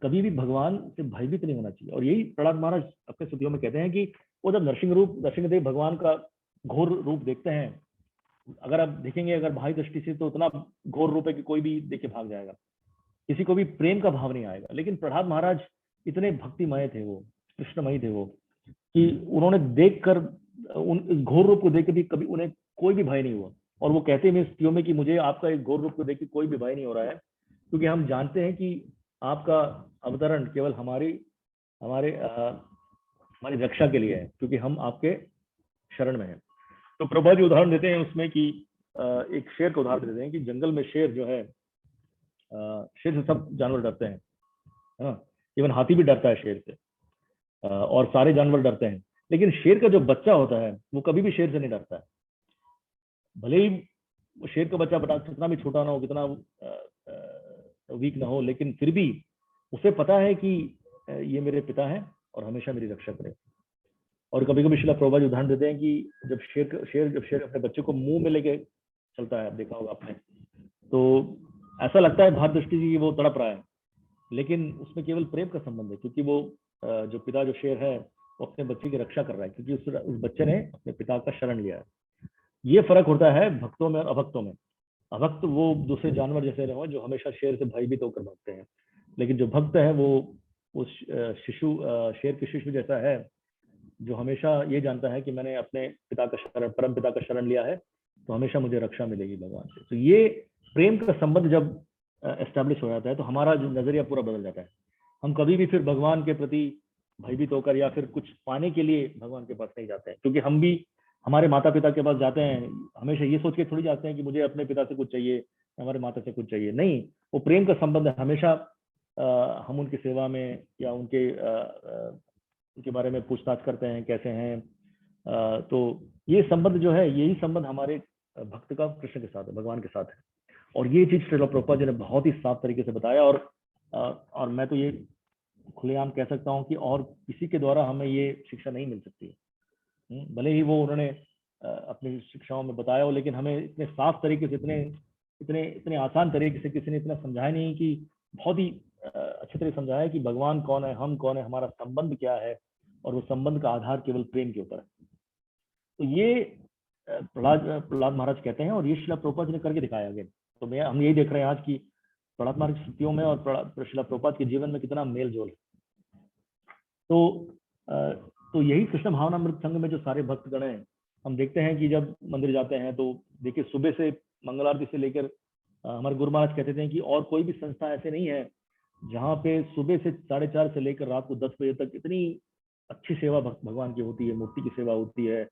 कभी भी भगवान से भयभीत नहीं होना चाहिए। और यही प्रहलाद महाराज अपने स्तुतियों में कहते हैं कि वो जब नरसिंहदेव भगवान का घोर रूप देखते हैं, अगर आप देखेंगे अगर बाह्य दृष्टि से तो उतना घोर रूप है कि कोई भी देख के भाग जाएगा, किसी को भी प्रेम का भाव नहीं आएगा। लेकिन प्रहलाद महाराज इतने भक्तिमय थे, वो कृष्णमय थे वो, कि उन्होंने देखकर उन घोर रूप को देख के भी कभी उन्हें कोई भी भय नहीं हुआ। और वो कहते हैं स्तुतियों में कि मुझे आपका एक घोर रूप को देख के कोई भी भय नहीं हो रहा है, क्योंकि हम जानते हैं कि आपका अवतरण केवल हमारी रक्षा के लिए है, क्योंकि हम आपके शरण में हैं। तो प्रभुपाद जी उदाहरण देते हैं उसमें कि एक शेर का उदाहरण देते हैं कि जंगल में शेर जो है, शेर से सब जानवर डरते हैं, है ना, इवन हाथी भी डरता है शेर से, और सारे जानवर डरते हैं। लेकिन शेर का जो बच्चा होता है वो कभी भी शेर से नहीं डरता है। भले ही वो शेर का बच्चा कितना भी छोटा ना हो, कितना वीक ना हो, लेकिन फिर भी उसे पता है कि ये मेरे पिता हैं और हमेशा मेरी रक्षा करें। और कभी कभी श्रीला प्रभुपाद जी उदाहरण देते हैं कि जब शेर अपने बच्चे को मुंह में लेके चलता है, देखा होगा आपने, तो ऐसा लगता है बाहर दृष्टि की वो तड़प रहा है, लेकिन उसमें केवल प्रेम का संबंध है, क्योंकि वो जो पिता जो शेर है वो अपने बच्चे की रक्षा कर रहा है, क्योंकि उस बच्चे ने अपने पिता का शरण लिया है। ये फर्क होता है भक्तों में और अभक्तों में। अभक्त वो दूसरे जानवर जैसे रहो जो हमेशा शेर से भयभीत होकर भागते हैं, लेकिन जो भक्त है वो उस शेर के शिशु जैसा है, जो हमेशा ये जानता है कि मैंने अपने पिता का शरण, परम पिता का शरण लिया है, तो हमेशा मुझे रक्षा मिलेगी भगवान से। तो ये प्रेम का संबंध जब एस्टेब्लिश हो जाता है तो हमारा जो नजरिया पूरा बदल जाता है। हम कभी भी फिर भगवान के प्रति भयभीत होकर या फिर कुछ पाने के लिए भगवान के पास नहीं जाते हैं, क्योंकि हम भी हमारे माता पिता के पास जाते हैं हमेशा ये सोच के थोड़ी जाते हैं कि मुझे अपने पिता से कुछ चाहिए, हमारे माता से कुछ चाहिए। नहीं, वो प्रेम का संबंध है। हमेशा हम उनकी सेवा में या उनके बारे में पूछताछ करते हैं, कैसे हैं। तो ये संबंध जो है, यही संबंध हमारे भक्त का कृष्ण के साथ है, भगवान के साथ है। और ये चीज श्रील प्रभुपाद जी ने बहुत ही साफ तरीके से बताया। और मैं तो ये खुलेआम कह सकता हूँ कि और किसी के द्वारा हमें ये शिक्षा नहीं मिल सकती। भले ही वो उन्होंने अपनी शिक्षाओं में बताया हो, लेकिन हमें इतने साफ तरीके से, इतने आसान तरीके से किसी ने इतना समझाया नहीं, कि बहुत ही अच्छी तरह समझाया कि भगवान कौन है, हम कौन है, हमारा संबंध क्या है, और वो संबंध का आधार केवल प्रेम के ऊपर है। तो ये प्रहलाद महाराज कहते हैं, और ये श्रीला प्रभुपाद जी ने करके दिखाया आगे। तो हम यही देख रहे हैं आज की प्रहलाद महाराज की स्तुतियों में और श्रीला प्रभुपाद के जीवन में कितना मेल जोल है। तो यही कृष्ण भावनामृत संघ में जो सारे भक्तगण हैं, हम देखते हैं कि जब मंदिर जाते हैं तो देखिए सुबह से मंगल आरती से लेकर हमारे गुरु महाराज कहते थे कि और कोई भी संस्था ऐसे नहीं है जहाँ पे सुबह से 4:30 से लेकर रात को 10 बजे तक इतनी अच्छी सेवा भगवान की होती है, मूर्ति की सेवा होती है,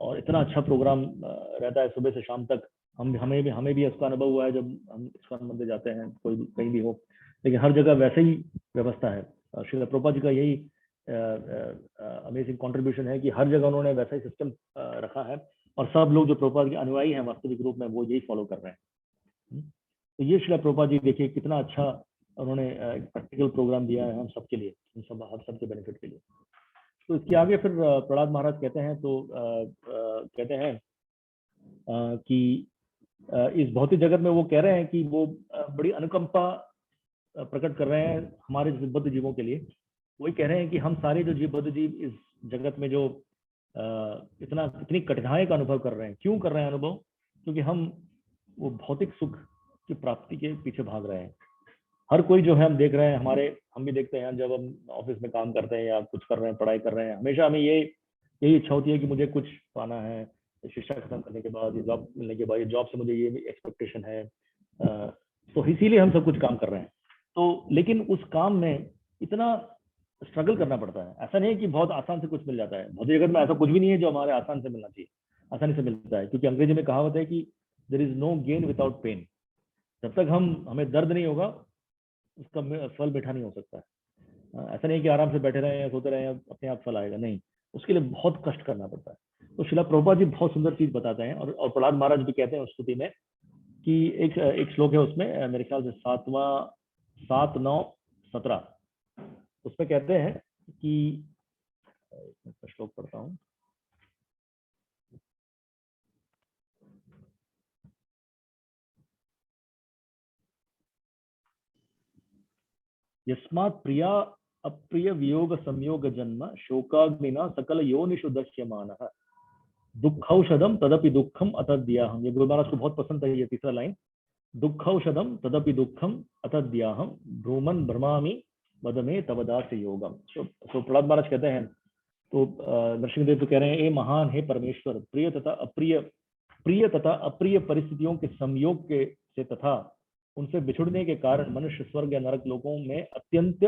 और इतना अच्छा प्रोग्राम रहता है सुबह से शाम तक। हमें भी इसका अनुभव हुआ है जब हम इस्कॉन मंदिर जाते हैं, कोई कहीं भी हो, लेकिन हर जगह वैसे ही व्यवस्था है। श्रील प्रभुपाद जी का यही अमेजिंग कंट्रीब्यूशन है कि हर जगह उन्होंने वैसा ही सिस्टम रखा है, और सब लोग जो प्रभुपाद के अनुयायी हैं वास्तविक रूप में वो यही फॉलो कर रहे हैं। तो ये श्रील प्रभुपाद जी देखिए कितना अच्छा उन्होंने प्रैक्टिकल प्रोग्राम दिया है हम सबके लिए, हम सबके बेनिफिट के लिए। तो इसके आगे फिर प्रहलाद महाराज कहते हैं, तो कहते हैं कि इस भौतिक जगत में वो कह रहे हैं कि वो बड़ी अनुकंपा प्रकट कर रहे हैं हमारे बुद्ध जीवों के लिए। वही कह रहे हैं कि हम सारे जो बुद्ध जीव इस जगत में जो इतनी कठिनाई का अनुभव कर रहे हैं, क्यों कर रहे हैं अनुभव? क्योंकि हम वो भौतिक सुख की प्राप्ति के पीछे भाग रहे हैं। हर कोई जो है, हम देख रहे हैं, हम भी देखते हैं जब हम ऑफिस में काम करते हैं या कुछ कर रहे हैं, पढ़ाई कर रहे हैं, हमेशा हमें यही इच्छा होती है कि मुझे कुछ पाना है, शिक्षा खत्म करने के बाद, ये जॉब मिलने के बाद, ये जॉब से मुझे ये एक्सपेक्टेशन है, तो इसीलिए हम सब कुछ काम कर रहे हैं। तो लेकिन उस काम में इतना स्ट्रगल करना पड़ता है। ऐसा नहीं है कि बहुत आसान से कुछ मिल जाता है। भौतिक जगत में ऐसा कुछ भी नहीं है जो हमारे आसान से मिलना चाहिए, आसानी से मिलता है, क्योंकि अंग्रेजी में कहावत है कि there is no gain without pain. जब तक हमें दर्द नहीं होगा, उसका फल मीठा नहीं हो सकता है। ऐसा नहीं कि आराम से बैठे रहे, सोते रहे, अपने आप फल आएगा, नहीं, उसके लिए बहुत कष्ट करना पड़ता है। तो शिला प्रभुपाद जी बहुत सुंदर चीज बताते हैं, और प्रहलाद महाराज भी कहते हैं उस स्तुति में कि एक श्लोक है उसमें, मेरे ख्याल से 7, 9, 17, उसमें कहते हैं कि, श्लोक पढ़ता हूँ, यस्मात् प्रिया अप्रिय वियोग संयोग जन्म शोकाग्निना सकल योनिषु दश्यमानः दुःखौषधम तदपि दुःखम अतद्याहम। ये गुरु महाराज को बहुत पसंद है ये तीसरा लाइन, दुःखौषधम तदपि दुःखम अतद्याहम भ्रूमन भ्रमामि वदमे तवदास योगम। तो प्रहलाद महाराज कहते हैं, तो नरसिंहदेव तो कह रहे हैं, ए महान है परमेश्वर, प्रिय तथा अप्रिय परिस्थितियों के संयोग के से तथा उनसे बिछुड़ने के कारण मनुष्य स्वर्ग या नरक लोकों में अत्यंत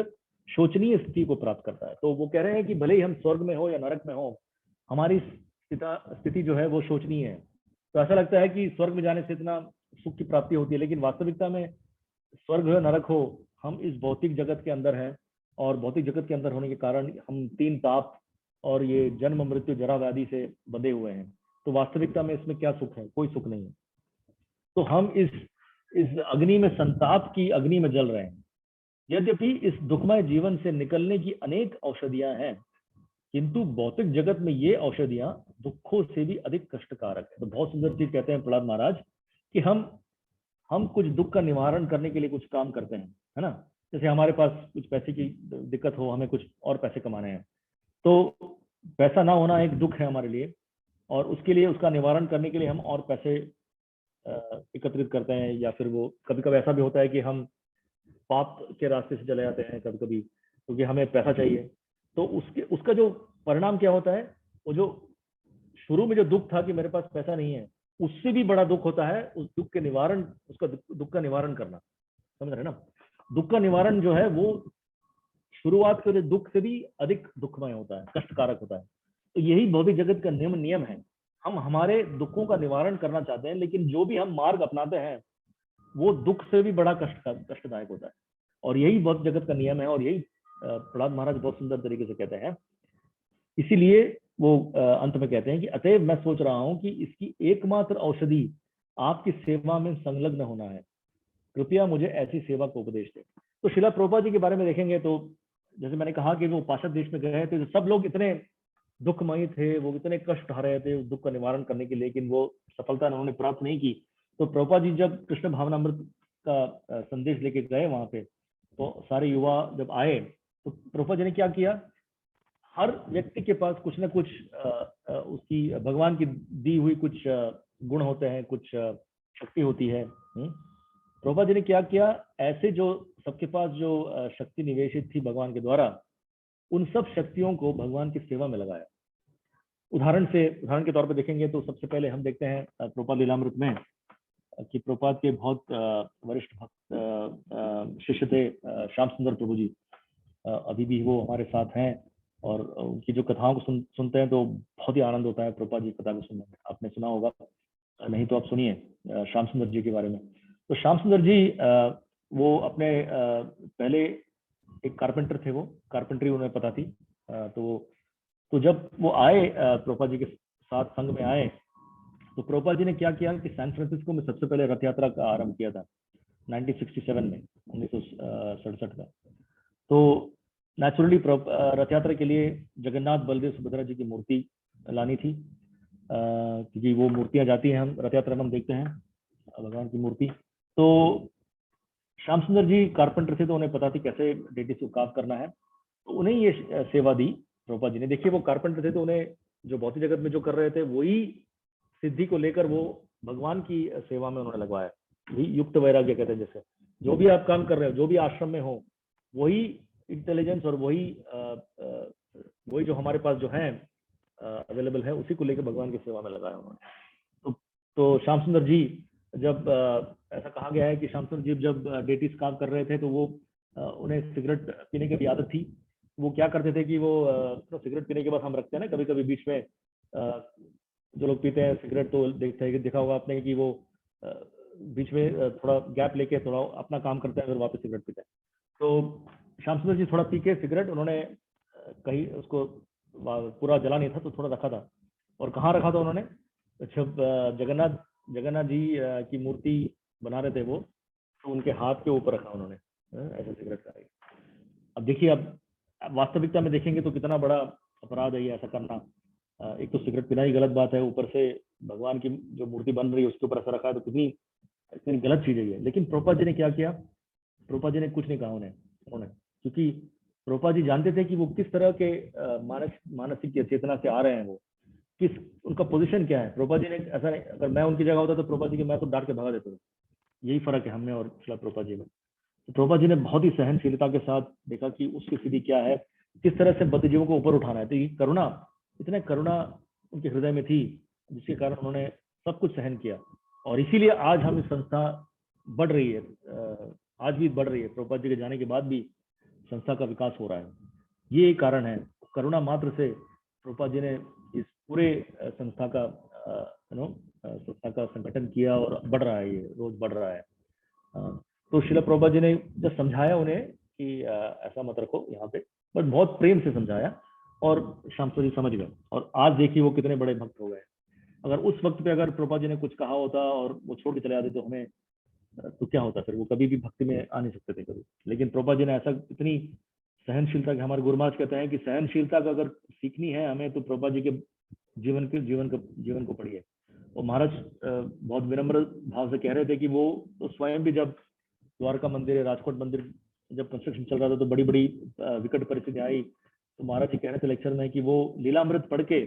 शोचनीय स्थिति को प्राप्त करता है। तो वो कह रहे हैं कि भले ही हम स्वर्ग में हो या नरक में हो, हमारी स्थिति जो है वो शोचनीय है। तो ऐसा लगता है कि स्वर्ग में जाने से इतना सुख की प्राप्ति होती है, लेकिन वास्तविकता में स्वर्ग हो या नरक हो, हम इस भौतिक जगत के अंदर हैं, और भौतिक जगत के अंदर होने के कारण हम 3 ताप और ये जन्म मृत्यु जरा व्याधि से बंधे हुए हैं। तो वास्तविकता में इसमें क्या सुख है? कोई सुख नहीं है। तो हम इस अग्नि में, संताप की अग्नि में जल रहे हैं। यद्यपि इस दुखमय जीवन से निकलने की अनेक औषधियां हैं, किंतु भौतिक जगत में ये औषधियां दुखों से भी अधिक कष्टकारक है। तो बहुत सुंदर चीज कहते हैं प्रहलाद महाराज कि हम कुछ दुख का निवारण करने के लिए कुछ काम करते हैं, है ना। जैसे हमारे पास कुछ पैसे की दिक्कत हो, हमें कुछ और पैसे कमाने हैं, तो पैसा ना होना एक दुख है हमारे लिए, और उसके लिए, उसका निवारण करने के लिए हम और पैसे एकत्रित करते हैं, या फिर वो कभी कभी ऐसा भी होता है कि हम पाप के रास्ते से चले जाते हैं कभी कभी, क्योंकि हमें पैसा चाहिए। तो उसका जो परिणाम क्या होता है, वो जो शुरू में जो दुख था कि मेरे पास पैसा नहीं है, उससे भी बड़ा दुख होता है उस दुख के निवारण, उसका दुख का निवारण करना। समझ रहे ना? दुख का निवारण जो है वो शुरुआत के दुख से भी अधिक दुखमय होता है, कष्टकारक होता है। तो यही भौतिक जगत का नियम है। हम हमारे दुखों का निवारण करना चाहते हैं, लेकिन जो भी हम मार्ग अपनाते हैं वो दुख से भी बड़ा कष्टदायक होता है। और यही भौतिक जगत का नियम है, और यही प्रहलाद महाराज बहुत सुंदर तरीके से कहते हैं। इसीलिए वो अंत में कहते हैं कि अतएव मैं सोच रहा हूं कि इसकी एकमात्र औषधि आपकी सेवा में संलग्न होना है। कृपया मुझे ऐसी सेवा को उपदेश दें। तो शिला प्रभुपाद जी के बारे में देखेंगे तो, जैसे मैंने कहा कि वो पाश्चात्य देश में गए थे, तो सब लोग इतने दुखमयी थे, वो इतने कष्ट ढा रहे थे उस दुख का निवारण करने के लिए, लेकिन वो सफलता उन्होंने प्राप्त नहीं की। तो प्रभुपाद जी जब कृष्ण भावनामृत का संदेश लेके गए वहां पे, तो सारे युवा जब आए, तो प्रभुपाद जी ने क्या किया, हर व्यक्ति के पास कुछ ना कुछ उसकी भगवान की दी हुई कुछ गुण होते हैं, कुछ शक्ति होती है। प्रभुपाद जी ने क्या किया, ऐसे जो सबके पास जो शक्ति निवेशित थी भगवान के द्वारा, उन सब शक्तियों को भगवान की सेवा में लगाया। उदाहरण के तौर पर देखेंगे तो सबसे पहले हम देखते हैं प्रभुपाद लीलामृत में कि प्रभुपाद के बहुत वरिष्ठ भक्त शिष्य थे श्याम सुंदर प्रभु जी। अभी भी वो हमारे साथ हैं, और उनकी जो कथाओं को सुनते हैं तो बहुत ही आनंद होता है प्रभुपाद जी की कथा को सुनने में। आपने सुना होगा, नहीं तो आप सुनिए श्याम सुंदर जी के बारे में। तो श्याम सुंदर जी वो अपने पहले एक कारपेंटर थे, वो कारपेंटरी उन्हें पता थी। तो जब वो आए प्रभुपाद जी के साथ संघ में आए, तो प्रभुपाद जी ने क्या किया कि सैन फ्रांसिस्को में सबसे पहले रथ यात्रा का आरंभ किया था 1967 में, 1967 का। तो नेचुरली रथ यात्रा के लिए जगन्नाथ बलदेव सुभद्रा जी की मूर्ति लानी थी, क्योंकि वो मूर्तियां जाती हैं, हम रथ यात्रा में हम देखते हैं भगवान की मूर्ति। तो श्याम सुंदर जी कारपेंटर थे, तो उन्हें पता थी कैसे डेटी से काम करना है, तो उन्हें ये सेवा दी प्रभुपाद जी ने। देखिए वो कारपेंटर थे, तो उन्हें जो भौतिक जगत में जो कर रहे थे वही सिद्धि को लेकर वो भगवान की सेवा में उन्होंने लगवाया। युक्त वैराग्य कहते हैं, जैसे जो भी आप काम कर रहे हो, जो भी आश्रम में हो, वही इंटेलिजेंस और वही जो हमारे पास जो है अवेलेबल है उसी को लेकर भगवान की सेवा में लगाया उन्होंने। तो श्याम सुंदर जी जब ऐसा कहा गया है कि श्याम सुंदर जी जब डेटीज काम कर रहे थे तो वो उन्हें सिगरेट पीने की भी आदत थी। वो क्या करते थे कि वो तो सिगरेट पीने के बाद हम रखते हैं ना कभी कभी बीच में जो लोग पीते हैं सिगरेट तो देखा होगा आपने कि वो बीच में थोड़ा गैप लेके थोड़ा अपना काम करते हैं फिर वापस सिगरेट पीते हैं। तो श्याम सुंदर जी थोड़ा पी के सिगरेट उन्होंने कहीं उसको पूरा जला नहीं था तो थोड़ा रखा था। और कहाँ रखा था उन्होंने? जब जगन्नाथ जी की मूर्ति बना रहे थे वो तो उनके हाथ के ऊपर रखा उन्होंने ऐसा सिगरेट का। अब देखिए अब वास्तविकता में देखेंगे तो कितना बड़ा अपराध है ये ऐसा करना। एक तो सिगरेट पीना ही गलत बात है, ऊपर से भगवान की जो मूर्ति बन रही है उसके ऊपर ऐसा रखा है तो कितनी गलत चीज है ये। लेकिन प्रभुपाद जी ने क्या किया? प्रभुपाद जी ने कुछ नहीं कहा उन्होंने क्योंकि प्रभुपाद जी जानते थे कि वो किस तरह के मानसिक चेतना से आ रहे हैं, वो किस उनका पोजीशन क्या है। प्रभुपाद जी ने ऐसा नहीं, अगर मैं उनकी जगह होता तो प्रभुपाद जी की मैं तो डांट के भगा देता हूँ। यही फर्क है हमें और प्रभुपाद जी में। तो प्रभुपाद जी ने बहुत ही सहनशीलता के साथ देखा कि उसकी स्थिति क्या है, किस तरह से बद्धजीवों को ऊपर उठाना है। तो ये करुणा, इतने करुणा उनके हृदय में थी जिसके कारण उन्होंने सब कुछ सहन किया। और इसीलिए आज हम इस संस्था बढ़ रही है, आज भी बढ़ रही है। प्रभुपाद जी के जाने के बाद भी संस्था का विकास हो रहा है, ये एक कारण है। करुणा मात्र से प्रभुपाद जी ने इस पूरे संस्था का संस्था का संगठन किया और बढ़ रहा है, ये रोज बढ़ रहा है। तो शिला प्रभुपाद जी ने जब समझाया उन्हें कि ऐसा मत रखो यहाँ पे, बट बहुत प्रेम से समझाया और श्याम सुंदर जी समझ गए। और आज देखिए वो कितने बड़े भक्त हो गए। अगर उस वक्त पे अगर प्रभुपाद जी ने कुछ कहा होता और वो छोड़ के चले जाते तो हमें तो क्या होता, फिर वो कभी भी भक्ति में आ नहीं सकते थे कभी। लेकिन प्रभुपाद जी ने ऐसा इतनी सहनशीलता, के हमारे गुरु महाराज कहते हैं कि सहनशीलता का अगर सीखनी है हमें तो प्रभुपाद जी के जीवन को पढ़िए। और महाराज बहुत विनम्र भाव से कह रहे थे कि वो तो स्वयं भी जब द्वारका मंदिर, राजकोट मंदिर जब कंस्ट्रक्शन चल रहा था तो बड़ी बड़ी विकट परिस्थितियां आई, तो महाराज जी कह रहे थे लेक्चर में कि वो लीलामृत पढ़ के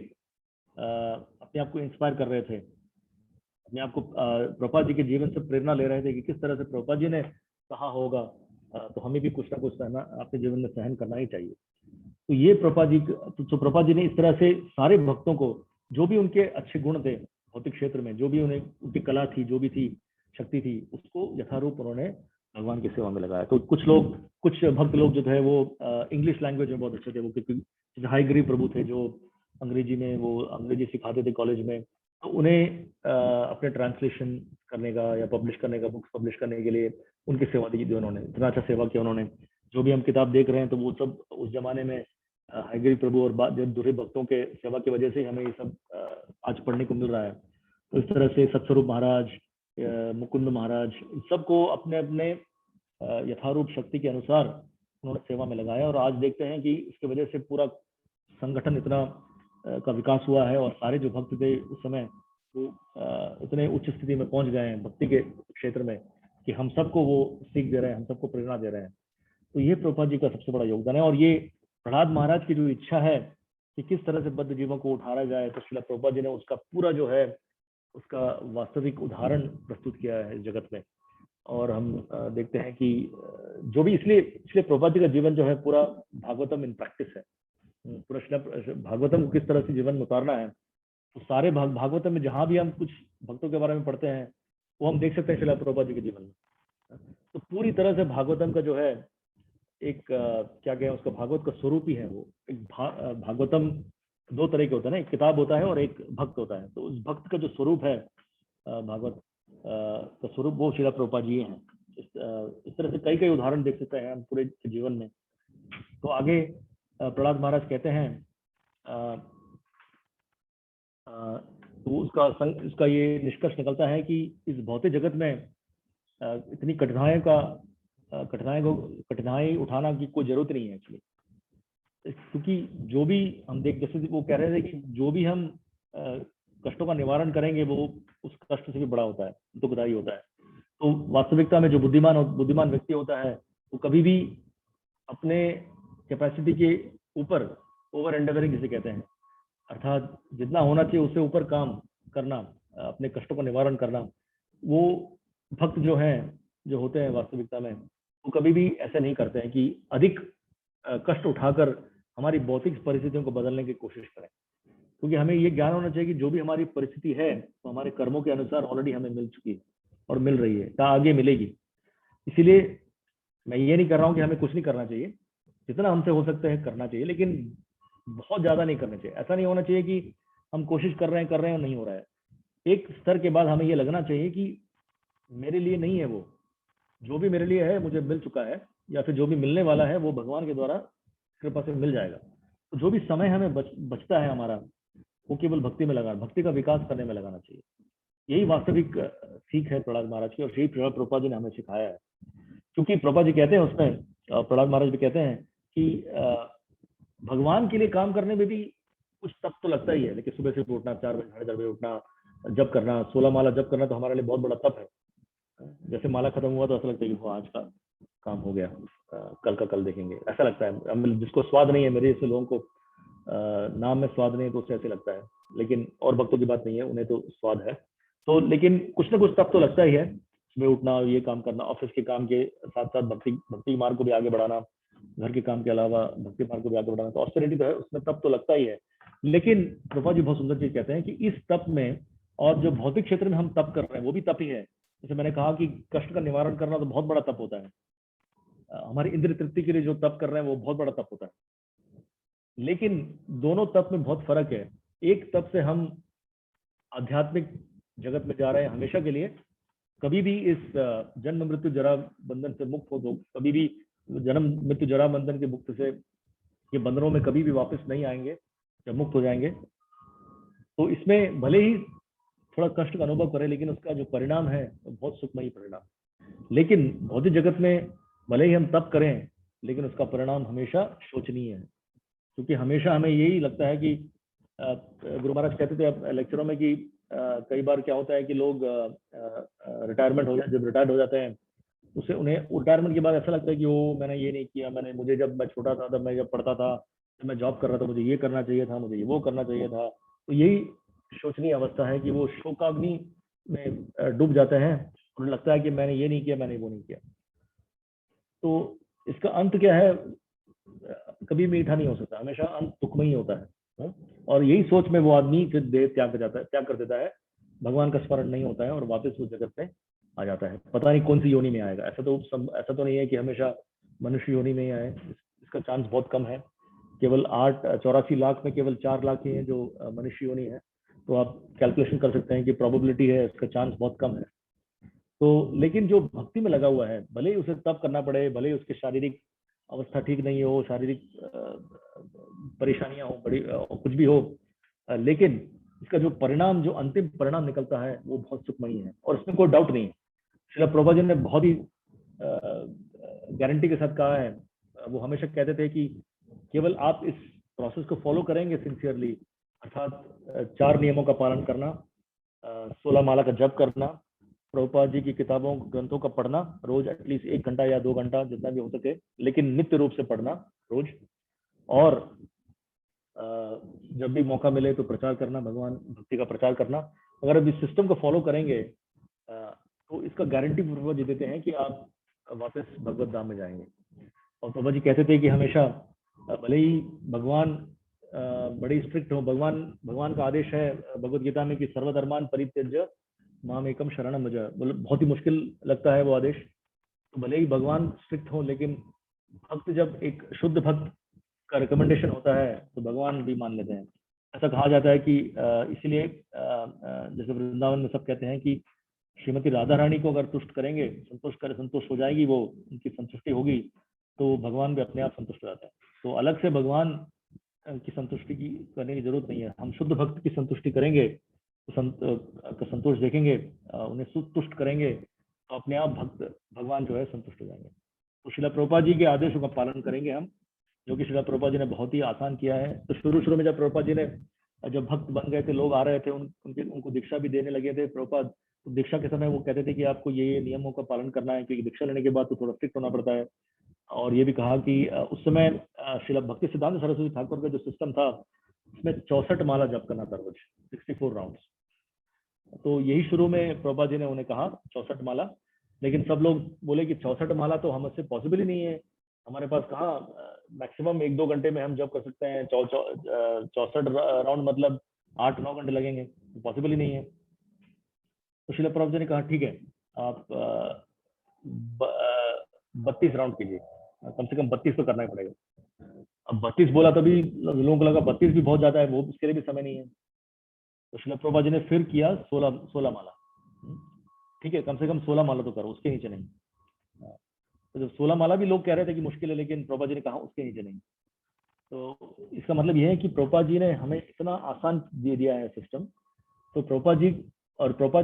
अपने आप को इंस्पायर कर रहे थे, अपने आप को प्रभुपाद जी के जीवन से प्रेरणा ले रहे थे कि किस तरह से प्रभुपाद जी ने कहा होगा तो हमें भी कुछ ना कुछ सहना अपने जीवन में सहन करना ही चाहिए। तो ये प्रभुपाद जी ने इस तरह से सारे भक्तों को, जो भी उनके अच्छे गुण थे भौतिक क्षेत्र में, जो भी उन्हें उनकी कला थी, जो भी थी शक्ति थी, उसको यथारूप उन्होंने भगवान की सेवा में लगाया। तो कुछ भक्त लोग जो थे वो इंग्लिश लैंग्वेज में बहुत अच्छे थे, वो क्योंकि हाईगिरी प्रभु थे जो अंग्रेजी में वो अंग्रेजी सिखाते थे कॉलेज में, तो उन्हें अपने ट्रांसलेशन करने का या पब्लिश करने का, बुक्स पब्लिश करने के लिए उनकी सेवा दी उन्होंने। इतना अच्छा सेवा किया उन्होंने। जो भी हम किताब देख रहे हैं तो वो सब उस जमाने में हाईगिरी प्रभु और जब दूसरे भक्तों के सेवा की वजह से हमें ये सब आज पढ़ने को मिल रहा है। तो इस तरह से सतस्वरूप महाराज, मुकुंद महाराज, सबको अपने अपने यथारूप शक्ति के अनुसार उन्होंने सेवा में लगाया। और आज देखते हैं कि इसकी वजह से पूरा संगठन इतना का विकास हुआ है और सारे जो भक्त थे उस समय वो इतने उच्च स्थिति में पहुंच गए हैं भक्ति के क्षेत्र में कि हम सबको वो सीख दे रहे हैं, हम सबको प्रेरणा दे रहे हैं। तो ये प्रभुपाद जी का सबसे बड़ा योगदान है। और ये प्रहलाद महाराज की जो इच्छा है कि किस तरह से बद्ध जीवों को उठाया जाए, तो श्रील प्रभुपाद जी ने उसका पूरा जो है उसका वास्तविक उदाहरण प्रस्तुत किया है इस जगत में। और हम देखते हैं कि जो भी इसलिए प्रभुपाद जी का जीवन जो है पूरा भागवतम इन प्रैक्टिस है। पूरा भागवतम को किस तरह से जीवन में उतारना है, तो सारे भागवतम में जहां भी हम कुछ भक्तों के बारे में पढ़ते हैं वो हम देख सकते हैं श्रील प्रभुपाद जी के जीवन में। तो पूरी तरह से भागवतम का जो है एक क्या कहें उसका, भागवत का स्वरूप ही है वो। एक भागवतम दो तरह के होता है ना, एक किताब होता है और एक भक्त होता है। तो उस भक्त का जो स्वरूप है भागवत का स्वरूप, वो श्रील प्रभुपाद जी हैं। इस तरह से कई कई उदाहरण देख सकते हैं हम पूरे जीवन में। तो आगे प्रहलाद महाराज कहते हैं तो उसका ये निष्कर्ष निकलता है कि इस भौतिक जगत में इतनी कठिनाई उठाना की कोई जरूरत नहीं है एक्चुअली। क्योंकि जो भी हम जैसे वो कह रहे थे कि जो भी हम कष्टों का निवारण करेंगे वो उस कष्ट से भी बड़ा होता है, दुखदायी होता है। तो वास्तविकता में जो बुद्धिमान व्यक्ति होता है वो कभी भी अपने कैपेसिटी के ऊपर ओवर एंडेवरिंग जिसे कहते हैं, अर्थात जितना होना चाहिए उससे ऊपर काम करना, अपने कष्टों का निवारण करना, वो भक्त जो होते हैं वास्तविकता में वो कभी भी ऐसा नहीं करते हैं कि अधिक कष्ट उठाकर हमारी भौतिक परिस्थितियों को बदलने की कोशिश करें। क्योंकि हमें ये ज्ञान होना चाहिए कि जो भी हमारी परिस्थिति है वो हमारे कर्मों के अनुसार ऑलरेडी हमें मिल चुकी है और मिल रही है, या आगे मिलेगी। इसीलिए मैं ये नहीं कर रहा हूँ कि हमें कुछ नहीं करना चाहिए, जितना हमसे हो सकता है करना चाहिए, लेकिन बहुत ज्यादा नहीं करना चाहिए। ऐसा नहीं होना चाहिए कि हम कोशिश कर रहे हैं और नहीं हो रहा है। एक स्तर के बाद हमें ये लगना चाहिए कि मेरे लिए नहीं है, वो जो भी मेरे लिए है मुझे मिल चुका है, या फिर जो भी मिलने वाला है वो भगवान के द्वारा कृपा से मिल जाएगा। तो जो भी समय हमें बचता है हमारा, वो केवल भक्ति में लगाना, भक्ति का विकास करने में लगाना चाहिए। यही वास्तविक सीख है प्रहलाद महाराज की, और यही प्रभुपाद जी ने हमें सिखाया है। क्योंकि प्रभुपाद जी कहते हैं उसमें, प्रहलाद महाराज भी कहते हैं कि भगवान के लिए काम करने में भी कुछ तप तो लगता ही है, लेकिन सुबह से उठना, 4 बजे 4:30 बजे उठना, जप करना, 16 माला जप करना, तो हमारे लिए बहुत बड़ा तप है। जैसे माला खत्म हुआ तो ऐसा लगता है कि वो आज का काम हो गया, कल का कल देखेंगे, ऐसा लगता है। जिसको स्वाद नहीं है, मेरे जैसे लोगों को नाम में स्वाद नहीं है तो उससे ऐसे लगता है, लेकिन और भक्तों की बात नहीं है, उन्हें तो स्वाद है। तो लेकिन कुछ ना कुछ तब तो लगता ही है, सुबह उठना, ये काम करना, ऑफिस के काम के साथ साथ भक्ति मार्ग को भी आगे बढ़ाना, घर के काम के अलावा भक्ति मार्ग को भी आगे बढ़ाना, तो ऑस्टेरिटी तो है, उसमें तब तो लगता ही है। लेकिन प्रभुपाद जी बहुत सुंदर चीज कहते हैं कि इस तप में, और जो भौतिक क्षेत्र में हम तप कर रहे हैं वो भी तप ही है। जैसे मैंने कहा कि कष्ट का निवारण करना तो बहुत बड़ा तप होता है, हमारी इंद्रिय तृप्ति के लिए जो तप कर रहे हैं वो बहुत बड़ा तप होता है। लेकिन दोनों तप में बहुत फर्क है। एक तप से हम आध्यात्मिक जगत में जा रहे हैं हमेशा के लिए, कभी भी इस जन्म मृत्यु जरा बंधन से मुक्त हो, तो कभी भी जन्म मृत्यु जरा बंधन के मुक्त से, ये बंधनों में कभी भी वापस नहीं आएंगे जब मुक्त हो जाएंगे। तो इसमें भले ही थोड़ा कष्ट का अनुभव करें, लेकिन उसका जो परिणाम है वो बहुत सुखमयी परिणाम। लेकिन भौतिक जगत में भले ही हम तप करें, लेकिन उसका परिणाम हमेशा शोचनीय है। क्योंकि हमेशा हमें यही लगता है कि गुरु महाराज कहते थे लेक्चरों में कि कई बार क्या होता है कि लोग रिटायरमेंट हो जाए, जब रिटायर्ड हो जाते हैं, उससे उन्हें रिटायरमेंट के बाद ऐसा लगता है कि वो मैंने ये नहीं किया, मुझे जब मैं छोटा था, तब मैं जब पढ़ता था, जब मैं जॉब कर रहा था, मुझे ये करना चाहिए था, मुझे ये वो करना चाहिए था। तो यही शोचनीय अवस्था है कि वो शोकाग्नि में डूब जाते हैं, उन्हें लगता है कि मैंने ये नहीं किया, मैंने वो नहीं किया। तो इसका अंत क्या है? कभी मीठा नहीं हो सकता, हमेशा अंत दुखमय ही होता है। और यही सोच में वो आदमी फिर देह त्याग कर देता है, भगवान का स्मरण नहीं होता है और वापस वो जगत में आ जाता है। पता नहीं कौन सी योनि में आएगा। ऐसा तो नहीं है कि हमेशा मनुष्य योनि में ही आए, इसका चांस बहुत कम है। केवल 84 लाख में केवल 4 लाख ही है जो मनुष्य योनि है। तो आप कैलकुलेशन कर सकते हैं कि प्रोबेबिलिटी है, इसका चांस बहुत कम है। तो लेकिन जो भक्ति में लगा हुआ है, भले ही उसे तप करना पड़े, भले ही उसकी शारीरिक अवस्था ठीक नहीं हो, शारीरिक परेशानियां हो, बड़ी कुछ भी हो, लेकिन इसका जो परिणाम, जो अंतिम परिणाम निकलता है वो बहुत सुखमयी है, और इसमें कोई डाउट नहीं है। श्रील प्रभुपाद जी ने बहुत ही गारंटी के साथ कहा है। वो हमेशा कहते थे कि केवल आप इस प्रोसेस को फॉलो करेंगे सिंसियरली, अर्थात 4 नियमों का पालन करना, 16 माला का जप करना, प्रभुपाद जी की किताबों, ग्रंथों का पढ़ना, रोज एटलीस्ट 1 घंटा या 2 घंटा जितना भी हो सके, लेकिन नित्य रूप से पढ़ना रोज, और जब भी मौका मिले तो प्रचार करना, भगवान भक्ति का प्रचार करना। अगर अब इस सिस्टम को फॉलो करेंगे तो इसका गारंटी प्रभुपाद जी देते हैं कि आप वापस भगवत धाम में जाएंगे। और प्रभुपाद जी कहते थे कि हमेशा भले ही भगवान बड़ी स्ट्रिक्ट हो, भगवान का आदेश है भगवत गीता में कि सर्वधर्मान परित्यज्य माम एकम शरणम व्रज, मतलब बहुत ही मुश्किल लगता है वो आदेश। तो भले ही भगवान स्ट्रिक्ट हो, लेकिन भक्त, जब एक शुद्ध भक्त का रिकमेंडेशन होता है तो भगवान भी मान लेते हैं। ऐसा कहा जाता है कि इसलिए जैसे वृंदावन में सब कहते हैं कि श्रीमती राधा रानी को अगर तुष्ट करेंगे, संतुष्ट हो जाएगी, वो उनकी संतुष्टि होगी, तो भगवान भी अपने आप संतुष्ट हो जाता है। तो अलग से भगवान की संतुष्टि की करने की जरूरत नहीं है। हम शुद्ध भक्त की संतुष्टि करेंगे, तो संतोष देखेंगे, उन्हें तुष्ट करेंगे, तो अपने आप भगवान जो है संतुष्ट हो जाएंगे। तो श्रील प्रभुपाद जी के आदेशों का पालन करेंगे हम, जो कि श्रील प्रभुपाद जी ने बहुत ही आसान किया है। तो शुरू में जब प्रभुपाद जी ने, जब भक्त बन गए थे, लोग आ रहे थे, उनको दीक्षा भी देने लगे थे प्रभुपाद, तो दीक्षा के समय वो कहते थे कि आपको ये नियमों का पालन करना है, क्योंकि दीक्षा लेने के बाद तो थोड़ा स्ट्रिक्ट होना पड़ता है। और ये भी कहा कि उस समय श्रील भक्ति सिद्धांत सरस्वती ठाकुर का जो सिस्टम था, उसमें 64 माला जप करना था रोज, 64 राउंड्स। तो यही शुरू में प्रभुपाद जी ने उन्हें कहा 64 माला, लेकिन सब लोग बोले कि 64 माला तो हमसे पॉसिबल ही नहीं है, हमारे पास कहाँ, मैक्सिमम 1-2 घंटे में हम जब कर सकते हैं 64 राउंड, मतलब 8-9 घंटे लगेंगे, पॉसिबल ही नहीं है। तो शिला प्रभुपाद जी ने कहा ठीक है, आप 32 राउंड कीजिए, कम से कम 32 तो करना ही पड़ेगा। अब 32 बोला तभी लोगों को लगा 32 भी बहुत ज्यादा है, वो उसके लिए भी समय नहीं है। तो शिला प्रभुपाद जी ने फिर किया 16 माला। ठीक है, कम से कम 16 माला तो करो, उसके नीचे नहीं। तो जब 16 माला भी लोग कह रहे थे कि मुश्किल है, लेकिन प्रभुपाद जी ने कहा उसके नीचे नहीं। तो इसका मतलब यह है कि प्रभुपाद जी ने हमें इतना आसान दे दिया है सिस्टम। तो प्रभुपाद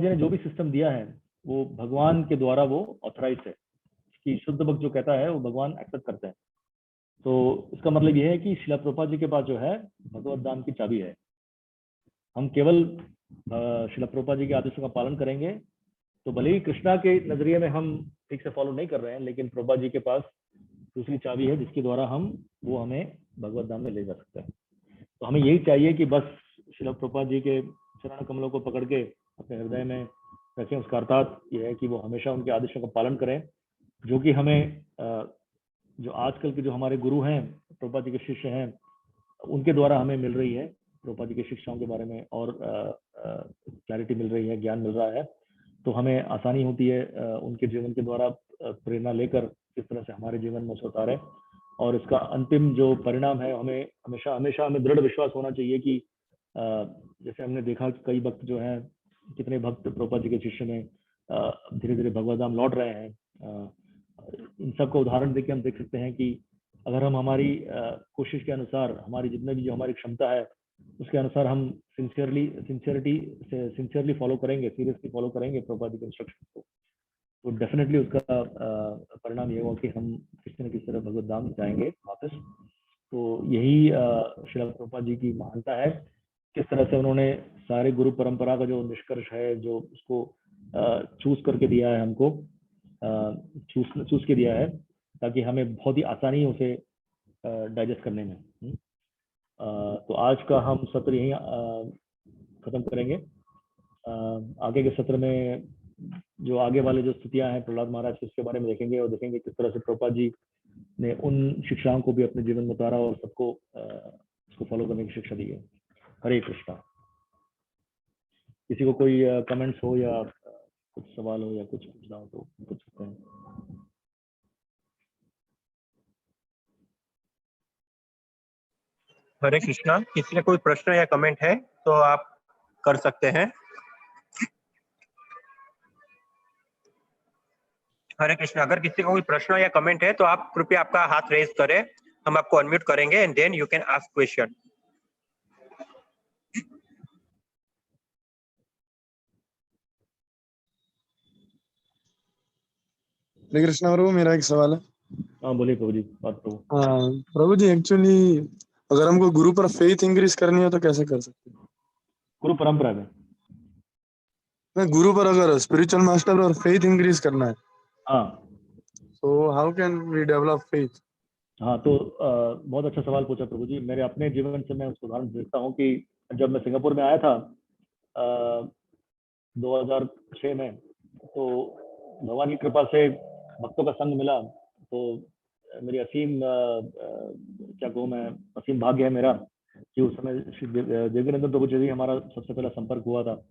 जी ने जो भी सिस्टम दिया है वो भगवान के द्वारा वो ऑथराइज है कि शुद्ध भक्त जो कहता है वो भगवान एक्सेप्ट करते हैं। तो इसका मतलब यह है कि शिला प्रभुपाद जी के पास जो है भगवत धाम की चाबी है। हम केवल शिला प्रभुपाद जी के आदेशों का पालन करेंगे तो भले ही कृष्णा के नजरिए में हम ठीक से फॉलो नहीं कर रहे हैं, लेकिन प्रभुपाद जी के पास दूसरी चाबी है जिसके द्वारा हमें भगवत धाम में ले जा सकते हैं। तो हमें यही चाहिए कि बस शिला प्रभुपाद जी के चरण कमलों को पकड़ के अपने हृदय में रखें। उसका अर्थात यह है कि वो हमेशा उनके आदेशों का पालन करें, जो कि हमें जो आजकल के जो हमारे गुरु हैं, प्रभुपाद जी के शिष्य हैं, उनके द्वारा हमें मिल रही है। प्रभुपाद जी की शिक्षाओं के बारे में और क्लैरिटी मिल रही है, ज्ञान मिल रहा है। तो हमें आसानी होती है उनके जीवन के द्वारा प्रेरणा लेकर किस तरह से हमारे जीवन में उतारें। और इसका अंतिम जो परिणाम है, हमें हमेशा हमें दृढ़ विश्वास होना चाहिए कि जैसे हमने देखा कि कई भक्त जो हैं, कितने भक्त प्रभुपाद जी के शिष्य में धीरे धीरे भगवत धाम लौट रहे हैं। इन सब का उदाहरण देके हम देख सकते हैं कि अगर हम हमारी कोशिश के अनुसार, हमारी जितने भी जो हमारी क्षमता है उसके अनुसार हम सिंसियरली फॉलो करेंगे, सीरियसली फॉलो करेंगे प्रभुपाद जी के इंस्ट्रक्शन को, तो डेफिनेटली उसका परिणाम ये होगा कि हम किसी न किसी तरह भगवत धाम जाएंगे वापस। तो यही श्रील प्रभुपाद जी की महानता है, किस तरह से उन्होंने सारे गुरु परंपरा का जो निष्कर्ष है, जो उसको चूज करके दिया है, हमको चूज के दिया है ताकि हमें बहुत ही आसानी उसे डाइजेस्ट करने में। तो आज का हम सत्र यहीं खत्म करेंगे। आगे के सत्र में जो आगे वाले जो स्थितियां हैं प्रहलाद महाराज की, उसके बारे में देखेंगे और देखेंगे किस तरह से प्रभुपाद जी ने उन शिक्षाओं को भी अपने जीवन में उतारा और सबको उसको फॉलो करने की शिक्षा दी है। हरे कृष्णा। किसी को कोई कमेंट्स हो या कुछ सवाल हो या कुछ पूछना हो तो पूछ सकते हैं। हरे कृष्णा। किसी का कोई प्रश्न या कमेंट है तो आप कर सकते हैं। हरे कृष्णा। अगर किसी का कोई प्रश्न या कमेंट है तो आप कृपया आपका हाथ रेज करें, हम आपको अनम्यूट करेंगे and then you can ask question. Hare Krishna प्रभु, मेरा एक सवाल है। हाँ बोलिए प्रभु जी, बात प्रभु। हाँ प्रभु जी, एक्चुअली अगर हमको गुरु पर फेथ इंक्रीज करनी हो तो कैसे कर सकते हैं? गुरु परंपरा में गुरु पर अगर स्पिरिचुअल मास्टर पर फेथ इंक्रीज करना है, हाँ तो how can we develop faith? हाँ, तो बहुत अच्छा सवाल पूछा प्रभु जी। मेरे अपने जीवन से मैं उसको उदाहरण देता हूँ कि जब मैं सिंगापुर में आया था 2006 में, तो भगवान की कृपा से भक्तों का संग मिला। तो मेरी असीम क्या कहूँ मैं, असीम भाग्य है मेरा कि उस समय देवकीनंदन प्रभु जी हमारा सबसे पहला संपर्क हुआ था।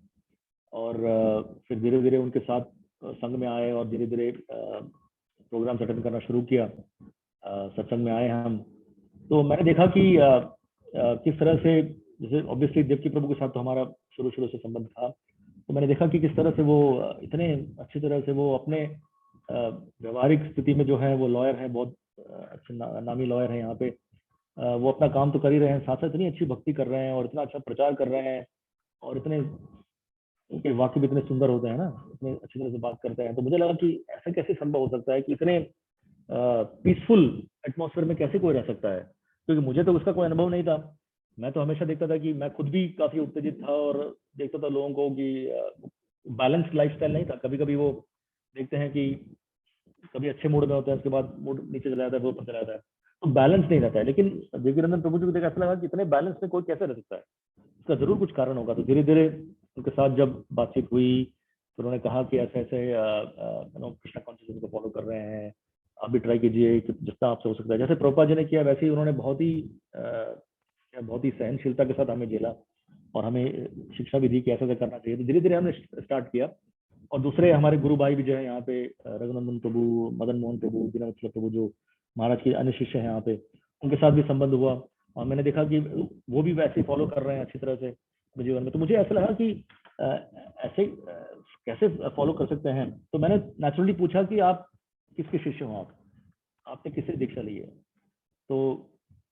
और फिर धीरे धीरे उनके साथ संग में आए और धीरे धीरे प्रोग्राम अटेंड करना शुरू किया, सत्संग में आए हम। तो मैंने देखा कि किस तरह से, जैसे ऑब्वियसली देवकी प्रभु के साथ तो हमारा शुरू से संबंध था, तो मैंने देखा कि किस तरह से वो इतने अच्छी तरह से वो अपने व्यवहारिक स्थिति में जो है वो लॉयर हैं, बहुत अच्छे नामी लॉयर हैं यहाँ पे। वो अपना काम तो कर ही रहे हैं, साथ साथ इतनी अच्छी भक्ति कर रहे हैं और इतना अच्छा प्रचार कर रहे हैं, और इतने उनके वाक्य भी इतने सुंदर होते हैं ना, इतने अच्छी तरह से बात करते हैं। तो मुझे लगा कि ऐसा कैसे संभव हो सकता है कि इतने पीसफुल एटमॉस्फेयर में कैसे कोई रह सकता है, क्योंकि मुझे तो उसका कोई अनुभव नहीं था। मैं तो हमेशा देखता था कि मैं खुद भी काफी उत्तेजित था और देखता था लोगों को कि बैलेंस्ड लाइफस्टाइल नहीं था। कभी कभी वो देखते हैं कि कभी अच्छे मूड में होता है, उसके बाद मूड नीचे चला जाता है, वो ऊपर चला जाता है, तो बैलेंस नहीं रहता है। लेकिन देवकीनंदन प्रभु जी को देख ऐसा लगा कि इतने बैलेंस में कोई कैसे रह सकता है, इसका जरूर कुछ कारण होगा। तो धीरे धीरे उनके साथ जब बातचीत हुई तो उन्होंने कहा कि ऐसे ऐसे कृष्णा कॉन्शियसनेस को फॉलो कर रहे हैं, आप भी ट्राई कीजिए जितना आपसे हो सकता है। जैसे प्रभुपाद जी ने किया वैसे ही उन्होंने बहुत ही सहनशीलता के साथ हमें झेला और हमें शिक्षा भी दी कि ऐसा करना चाहिए। तो धीरे धीरे हमने स्टार्ट किया। और दूसरे हमारे गुरु भाई भी जो है यहाँ पे, रघुनंदन प्रभु, मदन मोहन प्रभु, दीनवत्सल प्रभु, जो महाराज के अन्य शिष्य हैं यहाँ पे, उनके साथ भी संबंध हुआ और मैंने देखा कि वो भी वैसे फॉलो कर रहे हैं अच्छी तरह से जीवन में। तो मुझे ऐसा लगा कि ऐसे कैसे फॉलो कर सकते हैं। तो मैंने नेचुरली पूछा कि आप किसके शिष्य हो, आपने किससे दीक्षा ली है। तो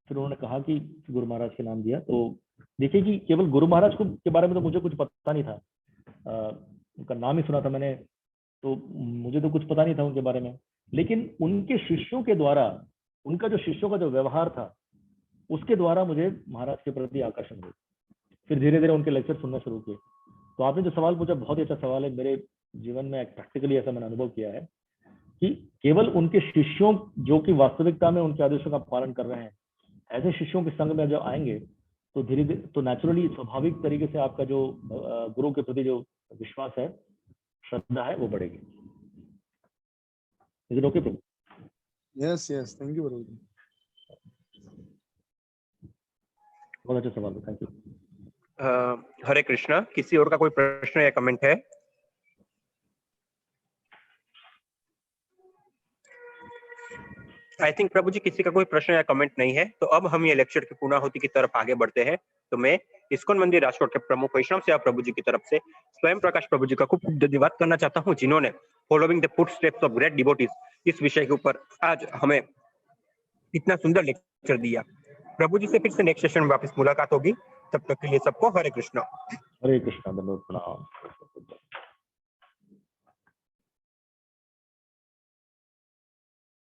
फिर उन्होंने कहा कि गुरु महाराज के नाम दिया। तो देखिए कि केवल गुरु महाराज को के बारे में तो मुझे कुछ पता नहीं था, उनका नाम ही सुना था मैंने, तो मुझे तो कुछ पता नहीं था उनके बारे में। लेकिन उनके शिष्यों के द्वारा, उनका जो शिष्यों का जो व्यवहार था, उसके द्वारा मुझे महाराज के प्रति आकर्षण हुआ। फिर धीरे धीरे उनके लेक्चर सुनना शुरू किए। तो आपने जो सवाल पूछा बहुत ही अच्छा सवाल है। मेरे जीवन में प्रैक्टिकली ऐसा मैंने अनुभव किया है कि केवल उनके शिष्यों जो कि वास्तविकता में उनके आदेशों का पालन कर रहे हैं, ऐसे शिष्यों के संग में जब आएंगे तो धीरे धीरे, तो नेचुरली स्वाभाविक तरीके से आपका जो गुरु के प्रति जो विश्वास है, श्रद्धा है, वो बढ़ेगी। इज इट ओके प्रभु? यस यस, थैंक यू प्रभु। बहुत अच्छा सवाल है, थैंक यू। हरे कृष्णा। किसी और का कोई प्रश्न या कमेंट है? आई थिंक प्रभु जी किसी का कोई प्रश्न या कमेंट नहीं है। तो अब हम ये लेक्चर की पूर्णाहुति की तरफ आगे बढ़ते हैं। तो मैं इस्कॉन मंदिर राजकोट के प्रमुख वैष्णव सेवा प्रभु जी की तरफ से स्वयं प्रकाश प्रभु जी का खूब धन्यवाद करना चाहता हूँ, जिन्होंने following the footsteps of great devotees इस विषय के ऊपर आज हमें इतना सुंदर लेक्चर दिया। प्रभु जी से फिर से नेक्स्ट सेशन में वापस मुलाकात होगी। तब तक के लिए सबको हरे कृष्णा। हरे कृष्णा, धन्यवाद, प्रणाम।